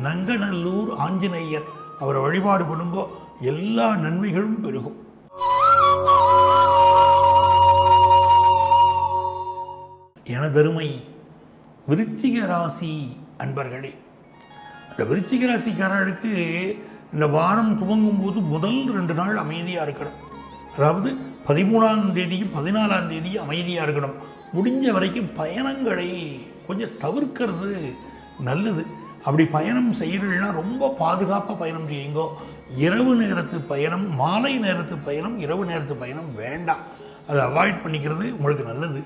S1: நங்கநல்லூர் ஆஞ்சநேயர். அவரை வழிபாடு பண்ணுங்கோ, எல்லா நன்மைகளும் பெருகும். எனதருமை விருச்சிக ராசி அன்பர்களே, இந்த விருச்சிக ராசிக்காரர்களுக்கு இந்த வாரம் துவங்கும் போது முதல் 2 நாள் அமைதியாக இருக்கணும். அதாவது 13ஆம் தேதியும் 14ஆம் தேதியும் அமைதியாக இருக்கணும். முடிஞ்ச வரைக்கும் பயணங்களை கொஞ்சம் தவிர்க்கிறது நல்லது. அப்படி பயணம் செய்கிறீங்கன்னா ரொம்ப பாதுகாப்பாக பயணம் செய்யுங்கோ. இரவு நேரத்து பயணம், மாலை நேரத்து பயணம், இரவு நேரத்து பயணம் வேண்டாம். அதை அவாய்ட் பண்ணிக்கிறது உங்களுக்கு நல்லது.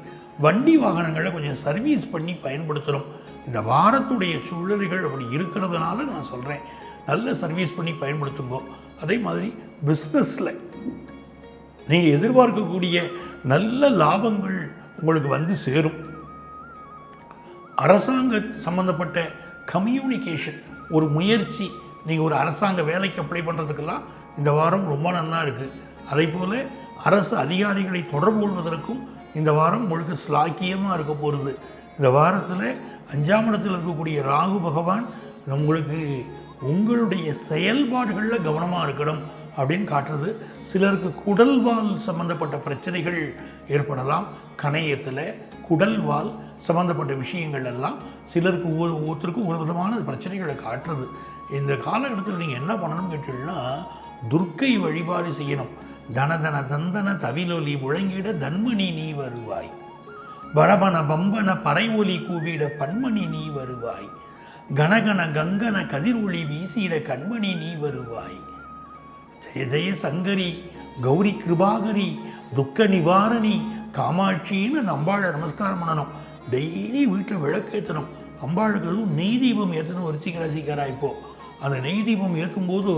S1: வண்டி வாகனங்களை கொஞ்சம் சர்வீஸ் பண்ணி பயன்படுத்தணும். இந்த வாரத்துடைய சூழல்கள் அப்படி இருக்கிறதுனால நான் சொல்கிறேன், நல்ல சர்வீஸ் பண்ணி பயன்படுத்துங்கோ. அதே மாதிரி பிஸ்னஸில் நீங்கள் எதிர்பார்க்கக்கூடிய நல்ல லாபங்கள் உங்களுக்கு வந்து சேரும். அரசாங்க சம்பந்தப்பட்ட கம்யூனிகேஷன், ஒரு முயற்சி, நீங்கள் ஒரு அரசாங்க வேலைக்கு அப்ளை பண்ணுறதுக்கெல்லாம் இந்த வாரம் ரொம்ப நல்லா இருக்குது. அதே போல் அரசு அதிகாரிகளை தொடர்பு கொள்வதற்கும் இந்த வாரம் உங்களுக்கு ஸ்லாக்கியமாக இருக்க போகிறது. இந்த வாரத்தில் 5ஆம் இடத்தில் இருக்கக்கூடிய ராகு பகவான் உங்களுக்கு உங்களுடைய செயல்பாடுகளில் கவனமாக இருக்கணும் அப்படின்னு காட்டுறது. சிலருக்கு குடல்வால் சம்பந்தப்பட்ட பிரச்சனைகள் ஏற்படலாம். கணையத்தில் குடல்வால் சம்பந்தப்பட்ட விஷயங்கள் எல்லாம் சிலருக்கு ஒவ்வொருத்தருக்கும் ஒரு விதமான பிரச்சனைகளை காட்டுறது. இந்த காலகட்டத்தில் நீங்கள் என்ன பண்ணணும்னு கேட்டீங்கன்னா, துர்க்கை வழிபாடு செய்யணும். தனதன தந்தன தவிலொலி முழங்கிட தன்மணி நீ வருவாய், பரபன பம்பன பறை ஒலி கூவிட பன்மணி நீ வருவாய், கனகன கங்கன கதிர் ஒளி வீசிட கண்மணி நீ வருவாய், ஜெய ஜெய சங்கரி கௌரி கிருபாகரி துக்க நிவாரணி காமாட்சின்னு அந்த அம்பாளை நமஸ்காரம் பண்ணணும். டெய்லி வீட்டில் விளக்கேற்றணும். அம்பாளுக்கு அதுவும் நெய் தீபம் ஏற்றணும். விருச்சிக ராசிக்காரா இப்போது அந்த நெய் தீபம் ஏற்றும்போது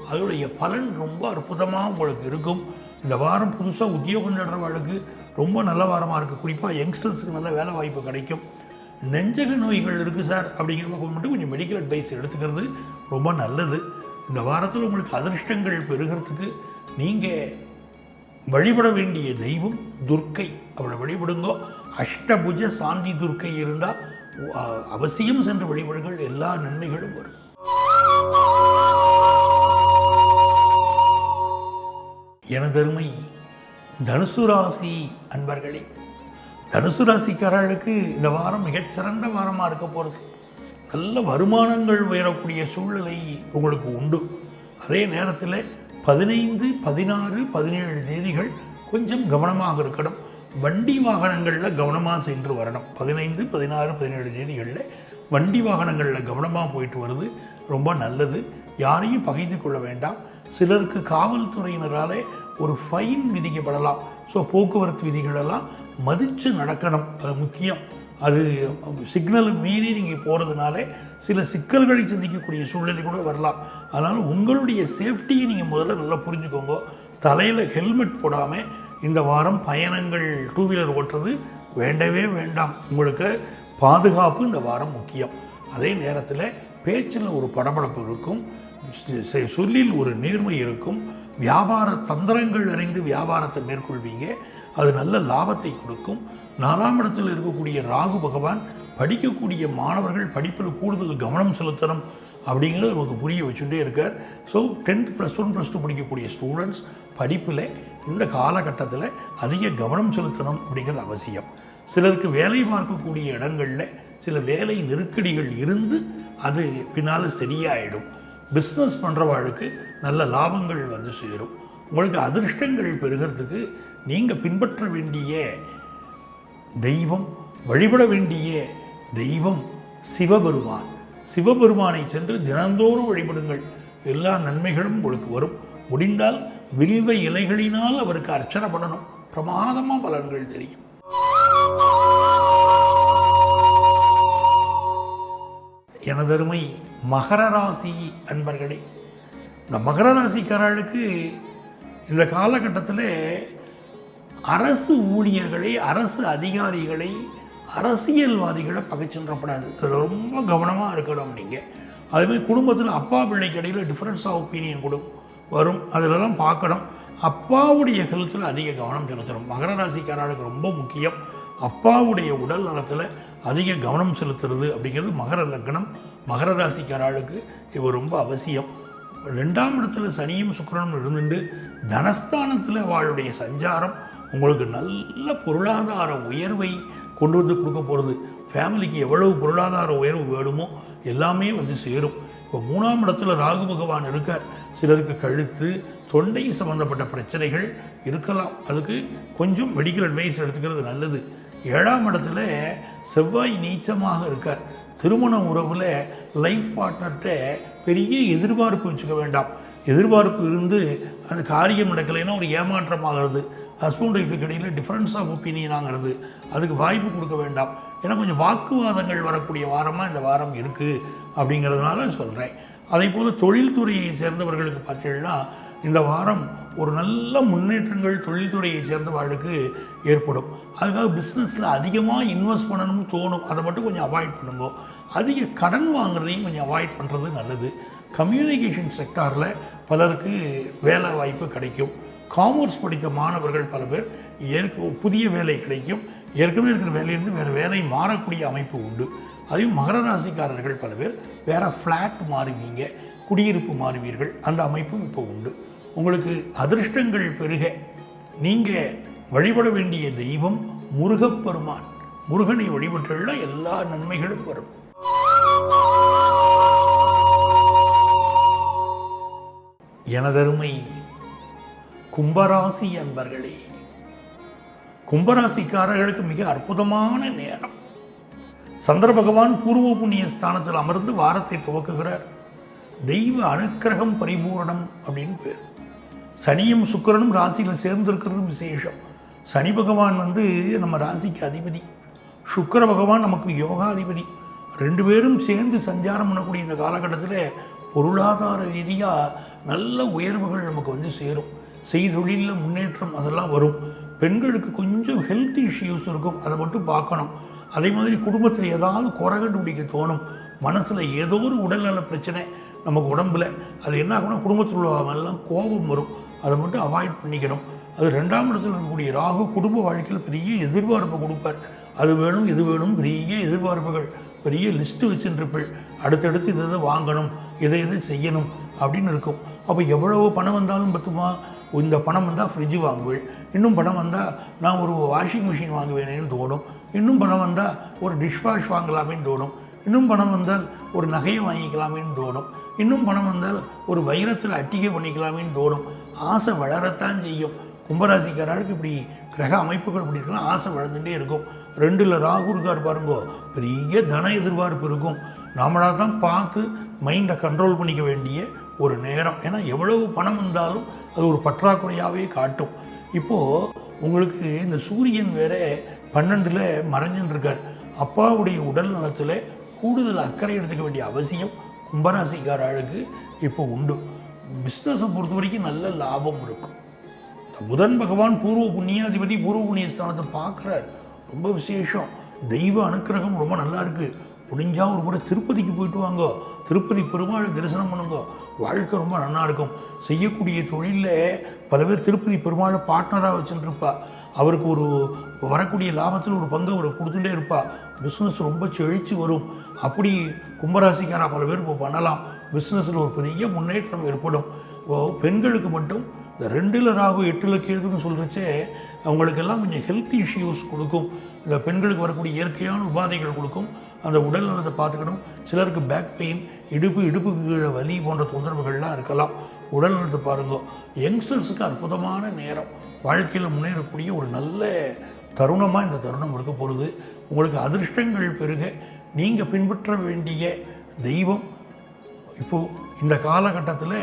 S1: அதோடைய பலன் ரொம்ப அற்புதமாக உங்களுக்கு இருக்கும். இந்த வாரம் புதுசாக உத்தியோகம் தேடுறவர்களுக்கு ரொம்ப நல்ல வாரமாக இருக்குது. குறிப்பாக யங்ஸ்டர்ஸுக்கு நல்ல வேலை வாய்ப்பு கிடைக்கும். நெஞ்சக நோய்கள் இருக்குது சார் அப்படிங்கிறவங்க மட்டும் கொஞ்சம் மெடிக்கல் அட்வைஸ் எடுத்துக்கிறது ரொம்ப நல்லது. இந்த வாரத்தில் உங்களுக்கு அதிர்ஷ்டங்கள் பெறுகிறதுக்கு நீங்கள் வழிபட வேண்டிய தெய்வம் துர்க்கை. அவளை வழிபடுங்கோ. அஷ்டபுஜ சாந்தி துர்க்கை இருந்தால் அவசியம் சென்று வழிபடுங்கள், எல்லா நன்மைகளும் வரும். எனதருமை தனுசு ராசி அன்பர்களே, தனுசு ராசிக்காரர்களுக்கு இந்த வாரம் மிகச்சிறந்த வாரமாக இருக்க போகிறது. நல்ல வருமானங்கள் உயரக்கூடிய சூழ்நிலை உங்களுக்கு உண்டு. அதே நேரத்தில் 15, 16, 17 தேதிகள் கொஞ்சம் கவனமாக இருக்கணும். வண்டி வாகனங்களில் கவனமாக சென்று வரணும். 15, 16, 17 தேதிகளில் வண்டி வாகனங்களில் கவனமாக போயிட்டு வருது ரொம்ப நல்லது. யாரையும் பகைத்து கொள்ள வேண்டாம். சிலருக்கு காவல்துறையினராலே ஒரு ஃபைன் விதிக்கப்படலாம். ஸோ போக்குவரத்து விதிகளெல்லாம் மதித்து நடக்கணும், அது முக்கியம். அது சிக்னல் மீறி நீங்கள் போகிறதுனால சில சிக்கல்களை சந்திக்கக்கூடிய சூழ்நிலை கூட வரலாம். அதனால் உங்களுடைய சேஃப்டியை நீங்கள் முதல்ல நல்லா புரிஞ்சுக்கோங்க. தலையில் ஹெல்மெட் போடாமல் இந்த வாரம் பயணங்கள் 2 வீலர் ஓட்டுறது வேண்டவே வேண்டாம். உங்களுக்கு பாதுகாப்பு இந்த வாரம் முக்கியம். அதே நேரத்தில் பேச்சில் ஒரு படபடப்பு இருக்கும், சொல்லில் ஒரு நேர்மை இருக்கும். வியாபார தந்திரங்கள் அறிந்து வியாபாரத்தை மேற்கொள்வீங்க, அது நல்ல லாபத்தை கொடுக்கும். 4ஆம் இடத்தில் இருக்கக்கூடிய ராகு பகவான் படிக்கக்கூடிய மாணவர்கள் படிப்பில் கூடுதல் கவனம் செலுத்தணும் அப்படிங்கிறது நமக்கு புரிய வச்சுட்டே இருக்கார். ஸோ 10th +1 +2 படிக்கக்கூடிய ஸ்டூடெண்ட்ஸ் படிப்பில் இந்த காலகட்டத்தில் அதிக கவனம் செலுத்தணும் அப்படிங்கிறது அவசியம். சிலருக்கு வேலை பார்க்கக்கூடிய இடங்களில் சில வேலை நெருக்கடிகள் இருந்து அது பின்னால் சரியாயிடும். பிஸ்னஸ் பண்ணுறவாளுக்கு நல்ல லாபங்கள் வந்து சேரும். உங்களுக்கு அதிர்ஷ்டங்கள் பெறுகிறதுக்கு நீங்கள் பின்பற்ற வேண்டிய தெய்வம், வழிபட வேண்டிய தெய்வம் சிவபெருமான். சிவபெருமானை சென்று தினந்தோறும் வழிபடுங்கள், எல்லா நன்மைகளும் உங்களுக்கு வரும். முடிந்தால் வில்வ இலைகளினால் அவருக்கு அர்ச்சனை பண்ணணும், பிரமாதமாக பலன்கள் தெரியும். எனதருமை மகர ராசி அன்பர்களே, இந்த மகர ராசிக்காரர்களுக்கு இந்த காலகட்டத்தில் அரசு ஊழியர்களை, அரசு அதிகாரிகளை, அரசியல்வாதிகளை பகைச்சுன்றப்படாது. அதில் ரொம்ப கவனமாக இருக்கணும் நீங்கள். அதுமாதிரி குடும்பத்தில் அப்பா பிள்ளைக்கு இடையில் டிஃப்ரென்ஸ் ஆஃப் ஒப்பீனியன் கூட வரும், அதிலெல்லாம் பார்க்கணும். அப்பாவுடைய ஹெல்த்தில் அதிக கவனம் செலுத்தணும். மகர ராசிக்காரர்களுக்கு ரொம்ப முக்கியம். அப்பாவுடைய உடல் நலத்தில் அதிக கவனம் செலுத்துறது அப்படிங்கிறது மகர லக்னம், மகர ராசிக்காரர்களுக்கு இது ரொம்ப அவசியம். 2ஆம் இடத்துல சனியும் சுக்கிரனும் இருந்துட்டு தனஸ்தானத்தில் வாழுடைய சஞ்சாரம் உங்களுக்கு நல்ல பொருளாதார உயர்வை கொண்டு வந்து கொடுக்க போகிறது. ஃபேமிலிக்கு எவ்வளவு பொருளாதார உயர்வு வேணுமோ எல்லாமே வந்து சேரும். இப்போ 3ஆம் இடத்துல ராகு பகவான் இருக்கார். சிலருக்கு கழுத்து, தொண்டை சம்பந்தப்பட்ட பிரச்சனைகள் இருக்கலாம், அதுக்கு கொஞ்சம் மெடிக்கல் அட்வைஸ் எடுத்துக்கிறது நல்லது. 7ஆம் இடத்துல செவ்வாய் நீச்சமாக இருக்கார். திருமண உறவில் லைஃப் பார்ட்னர்கிட்ட பெரிய எதிர்பார்ப்பு வச்சுக்க வேண்டாம். எதிர்பார்ப்பு இருந்து அந்த காரியம் நடக்கலைன்னா ஒரு ஏமாற்றமாகிறது. ஹஸ்பண்ட் ஒய்ஃபுக்கு இடையில் டிஃப்ரென்ஸ் ஆஃப் ஒப்பீனியன் ஆகிறது, அதுக்கு வாய்ப்பு கொடுக்க வேண்டாம். ஏன்னா கொஞ்சம் வாக்குவாதங்கள் வரக்கூடிய வாரமாக இந்த வாரம் இருக்குது அப்படிங்கிறதுனால சொல்கிறேன். அதே போல் தொழில்துறையை சேர்ந்தவர்களுக்கு பார்த்தீங்கன்னா இந்த வாரம் ஒரு நல்ல முன்னேற்றங்கள் தொழில்துறையை சேர்ந்தவர்களுக்கு ஏற்படும். அதுக்காக பிஸ்னஸில் அதிகமாக இன்வெஸ்ட் பண்ணணும்னு தோணும், அதை மட்டும் கொஞ்சம் அவாய்ட் பண்ணுங்க. அதிக கடன் வாங்குறதையும் கொஞ்சம் அவாய்ட் பண்ணுறது நல்லது. கம்யூனிகேஷன் செக்டாரில் பலருக்கு வேலை வாய்ப்பு கிடைக்கும். காமர்ஸ் படித்த மாணவர்கள் பல பேர் புதிய வேலை கிடைக்கும். ஏற்கனவே இருக்கிற வேலையிலிருந்து வேறு வேலை மாறக்கூடிய அமைப்பு உண்டு. அதையும் மகர ராசிக்காரர்கள் பல பேர் வேறு ஃப்ளாட் மாறுவீங்க, குடியிருப்பு மாறுவீர்கள், அந்த அமைப்பும் இப்போ உண்டு. உங்களுக்கு அதிர்ஷ்டங்கள் பெருக நீங்கள் வழிபட வேண்டிய தெய்வம் முருகப்பெருமான். முருகனை வழிபட்டுள்ள எல்லா நன்மைகளும் வரும். எனதருமை கும்பராசி அன்பர்களே, கும்பராசிக்காரர்களுக்கு மிக அற்புதமான நேரம். சந்திர பகவான் பூர்வ புண்ணிய ஸ்தானத்தில் அமர்ந்து வாரத்தை துவக்குகிறார். தெய்வ அனுக்கிரகம் பரிபூரணம் அப்படின்னு பேர். சனியும் சுக்கிரனும் ராசியில் சேர்ந்திருக்கிறதும் விசேஷம். சனி பகவான் நம்ம ராசிக்கு அதிபதி, சுக்கிர பகவான் நமக்கு யோகாதிபதி. 2 பேரும் சேர்ந்து சஞ்சாரம் பண்ணக்கூடிய இந்த காலகட்டத்தில் பொருளாதார ரீதியாக நல்ல உயர்வுகள் நமக்கு சேரும். செய்தொழிலில் முன்னேற்றம் அதெல்லாம் வரும். பெண்களுக்கு கொஞ்சம் ஹெல்த் இஷ்யூஸ் இருக்கும், அதை மட்டும் பார்க்கணும். அதே மாதிரி குடும்பத்தில் ஏதாவது குறை கண்டுபிடிக்க தோணும். மனசில் ஏதோ ஒரு உடல்நல பிரச்சனை நமக்கு உடம்பில், அது என்ன ஆகணும், குடும்பத்தில் உள்ளவங்கெல்லாம் கோபம் வரும், அதை மட்டும் அவாய்ட் பண்ணிக்கணும். அது 2ஆம் இடத்தில் இருக்கக்கூடிய ராகு குடும்ப வாழ்க்கையில் பெரிய எதிர்பார்ப்பு கொடுப்பார். அது வேணும் இது வேணும், பெரிய எதிர்பார்ப்புகள், பெரிய லிஸ்ட்டு வச்சுருப்பேள். அடுத்தடுத்து இதை வாங்கணும், இதை செய்யணும் அப்படின்னு இருக்கும். அப்போ எவ்வளவு பணம் வந்தாலும் பத்துமா, இந்த பணம் வந்தால் ஃப்ரிட்ஜு வாங்குவேன், இன்னும் பணம் வந்தால் நான் ஒரு வாஷிங் மிஷின் வாங்குவேனேன்னு தோணும், இன்னும் பணம் வந்தால் ஒரு டிஷ் வாஷ் வாங்கலாமேன்னு தோணும். இன்னும் பணம் வந்தால் ஒரு நகையை வாங்கிக்கலாமேன்னு தோணும். இன்னும் பணம் வந்தால் ஒரு வைரத்தில் அட்டிகை பண்ணிக்கலாமேன்னு தோணும். ஆசை வளரத்தான் செய்யும். கும்பராசிக்காரருக்கு இப்படி கிரக அமைப்புகள் இப்படி இருக்கலாம், ஆசை வளர்ந்துட்டே இருக்கும். 2ல் ராகு இருக்கார் பாருங்கோ, பெரிய தன எதிர்பார்ப்பு இருக்கும். நாமளாக தான் பார்த்து மைண்டை கண்ட்ரோல் பண்ணிக்க வேண்டிய ஒரு நேரம். ஏன்னா எவ்வளவு பணம் வந்தாலும் அது ஒரு பற்றாக்குறையாகவே காட்டும். இப்போது உங்களுக்கு இந்த சூரியன் வேற 12ல் மறைஞ்சுன்னு இருக்கார். அப்பாவுடைய உடல் நலத்தில் கூடுதல் அக்கறை எடுத்துக்க வேண்டிய அவசியம் கும்பராசிக்காரர்களுக்கு இப்போ உண்டு. பிஸ்னஸை பொறுத்த வரைக்கும் நல்ல லாபம் இருக்கும். புதன் பகவான் பூர்வ புண்ணியாதிபதி பூர்வ புண்ணிய ஸ்தானத்தை பார்க்குறார். ரொம்ப விசேஷம். தெய்வ அனுக்கிரகம் ரொம்ப நல்லா இருக்குது. முடிஞ்சால் ஒரு முறை திருப்பதிக்கு போயிட்டு வாங்க, திருப்பதி பெருமாளை தரிசனம் பண்ணுங்க, வாழ்க்கை ரொம்ப நல்லா இருக்கும். செய்யக்கூடிய தொழிலில் பல பேர் திருப்பதி பெருமாளை பார்ட்னராக வச்சுருப்பா. அவருக்கு ஒரு வரக்கூடிய லாபத்தில் ஒரு பங்கு அவருக்கு கொடுத்துட்டே இருப்பா. பிஸ்னஸ் ரொம்ப செழித்து வரும். அப்படி கும்பராசிக்காரா பல பேர் இப்போ பண்ணலாம். பிஸ்னஸில் ஒரு பெரிய முன்னேற்றம் ஏற்படும். பெண்களுக்கு மட்டும் இந்த 2ல் ராகு 8ல் கேதுன்னு சொல்கிறச்சே அவங்களுக்கெல்லாம் கொஞ்சம் ஹெல்த் இஷ்யூஸ் கொடுக்கும். இந்த பெண்களுக்கு வரக்கூடிய இயற்கையான உபாதைகள் கொடுக்கும். அந்த உடல் நலத்தை பார்த்துக்கணும். சிலருக்கு பேக் பெயின், இடுப்புக்கு கீழே வலி போன்ற தொந்தரவுகள்லாம் இருக்கலாம். உடல் நலத்தை பாருங்க. யங்ஸ்டர்ஸுக்கு அற்புதமான நேரம். வாழ்க்கையில் முன்னேறக்கூடிய ஒரு நல்ல தருணமாக இந்த தருணம் இருக்க போகிறது. உங்களுக்கு அதிர்ஷ்டங்கள் பெருக நீங்கள் பின்பற்ற வேண்டிய தெய்வம் இப்போது இந்த காலகட்டத்தில்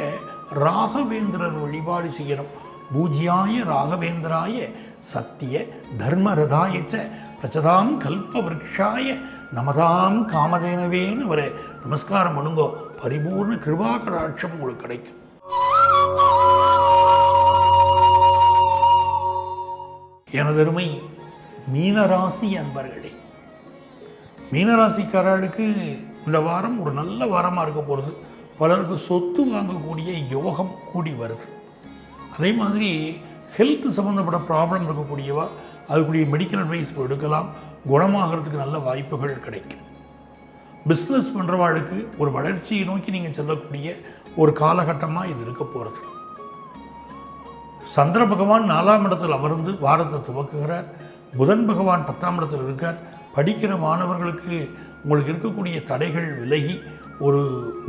S1: ராகவேந்திரர் வழிபாடு செய்யணும். பூஜ்யாய ராகவேந்திராய சத்திய தர்மரதாயச்ச பிரச்சதாம் கல்ப விருட்சாய நமதாம் காமதேனவேன்னு அவரை நமஸ்காரம் பண்ணுங்கோ. பரிபூர்ண கிருபா கடாட்சம் உங்களுக்கு கிடைக்கும். எனதருமை மீனராசி அன்பர்களே, மீனராசிக்காரர்களுக்கு இந்த வாரம் ஒரு நல்ல வாரமாக இருக்க போகிறது. பலருக்கு சொத்து வாங்கக்கூடிய யோகம் கூடி வருது. அதே மாதிரி ஹெல்த் சம்மந்தப்பட்ட ப்ராப்ளம் இருக்கக்கூடியவா அதுக்குரிய மெடிக்கல் அட்வைஸ் எடுக்கலாம். குணமாகிறதுக்கு நல்ல வாய்ப்புகள் கிடைக்கும். பிஸ்னஸ் பண்ணுறவாளுக்கு ஒரு வளர்ச்சியை நோக்கி நீங்கள் செல்லக்கூடிய ஒரு காலகட்டமாக இது இருக்க போகிறது. சந்திர பகவான் 4ஆம் இடத்தில் அமர்ந்து வாரத்தை துவக்குகிறார். புதன் பகவான் 10ஆம் இடத்தில் இருக்கார். படிக்கிற மாணவர்களுக்கு உங்களுக்கு இருக்கக்கூடிய தடைகள் விலகி ஒரு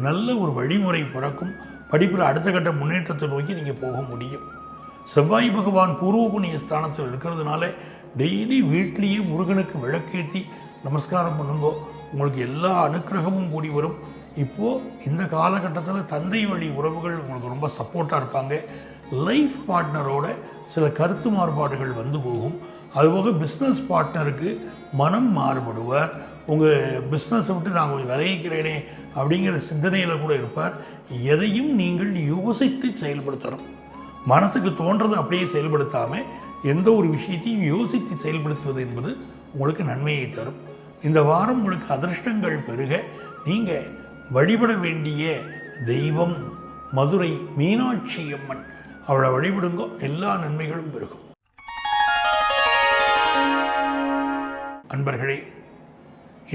S1: நல்ல ஒரு வழிமுறை பிறக்கும். படிப்பில் அடுத்த கட்ட முன்னேற்றத்தை நோக்கி நீங்கள் போக முடியும். செவ்வாய் பகவான் பூர்வ புண்ணிய ஸ்தானத்தில் இருக்கிறதுனால டெய்லி வீட்லேயே முருகனுக்கு விளக்கேற்றி நமஸ்காரம் பண்ணுங்கோ. உங்களுக்கு எல்லா அனுக்கிரகமும் கூடி வரும். இப்போது இந்த காலகட்டத்தில் தந்தை வழி உறவுகள் உங்களுக்கு ரொம்ப சப்போர்ட்டாக இருப்பாங்க. லைஃப் பார்ட்னரோட சில கருத்து மாறுபாடுகள் வந்து போகும். அதுபோக பிஸ்னஸ் பார்ட்னருக்கு மனம் மாறுபடுவார். உங்கள் பிஸ்னஸை விட்டு நான் கொஞ்சம் விளைவிக்கிறேனே அப்படிங்கிற சிந்தனையில் கூட இருப்பார். எதையும் நீங்கள் யோசித்து செயல்படுத்தணும். மனசுக்கு தோன்றதை அப்படியே செயல்படுத்தாமல் எந்த ஒரு விஷயத்தையும் யோசித்து செயல்படுத்துவது என்பது உங்களுக்கு நன்மையை தரும். இந்த வாரம் உங்களுக்கு அதிர்ஷ்டங்கள் பெருக நீங்கள் வழிபட வேண்டிய தெய்வம் மதுரை மீனாட்சி அம்மன். அவளை வழிபடுங்க, எல்லா நன்மைகளும் பெருகும். அன்பர்களே,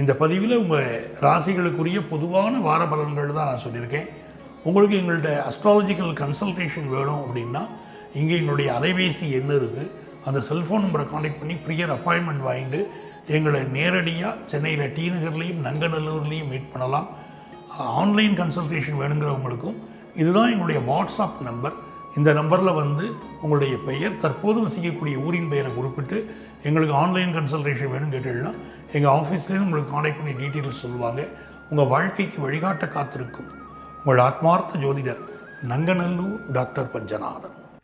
S1: இந்த பதிவில் உங்கள் ராசிகளுக்குரிய பொதுவான வார பலன்கள் தான் நான் சொல்லியிருக்கேன். உங்களுக்கு எங்கள்கிட்ட அஸ்ட்ராலஜிக்கல் கன்சல்டேஷன் வேணும் அப்படின்னா இங்கே எங்களுடைய அலைபேசி எண் இருக்குது. அந்த செல்ஃபோன் நம்பரை காண்டாக்ட் பண்ணி ப்ரியர் அப்பாயின்மெண்ட் வாங்கிட்டு எங்களை நேரடியாக சென்னையில் டி நகர்லேயும் நங்கநல்லூர்லேயும் மீட் பண்ணலாம். ஆன்லைன் கன்சல்டேஷன் வேணுங்கிறவங்களுக்கும் இதுதான் எங்களுடைய வாட்ஸ்அப் நம்பர். இந்த நம்பரில் வந்து உங்களுடைய பெயர், தற்போது வசிக்கக்கூடிய ஊரின் பெயரை குறிப்பிட்டு எங்களுக்கு ஆன்லைன் கன்சல்டேஷன் வேணும்னு கேட்டீங்கன்னா எங்கள் ஆஃபீஸ்லேருந்து உங்களுக்கு காண்டாக்ட் பண்ணி டீட்டெயில்ஸ் சொல்லுவாங்க. உங்கள் வாழ்க்கைக்கு வழிகாட்ட காத்திருக்கும் உங்கள் ஆத்மார்த்த ஜோதிடர் நங்கநல்லூர் டாக்டர் பஞ்சநாதன்.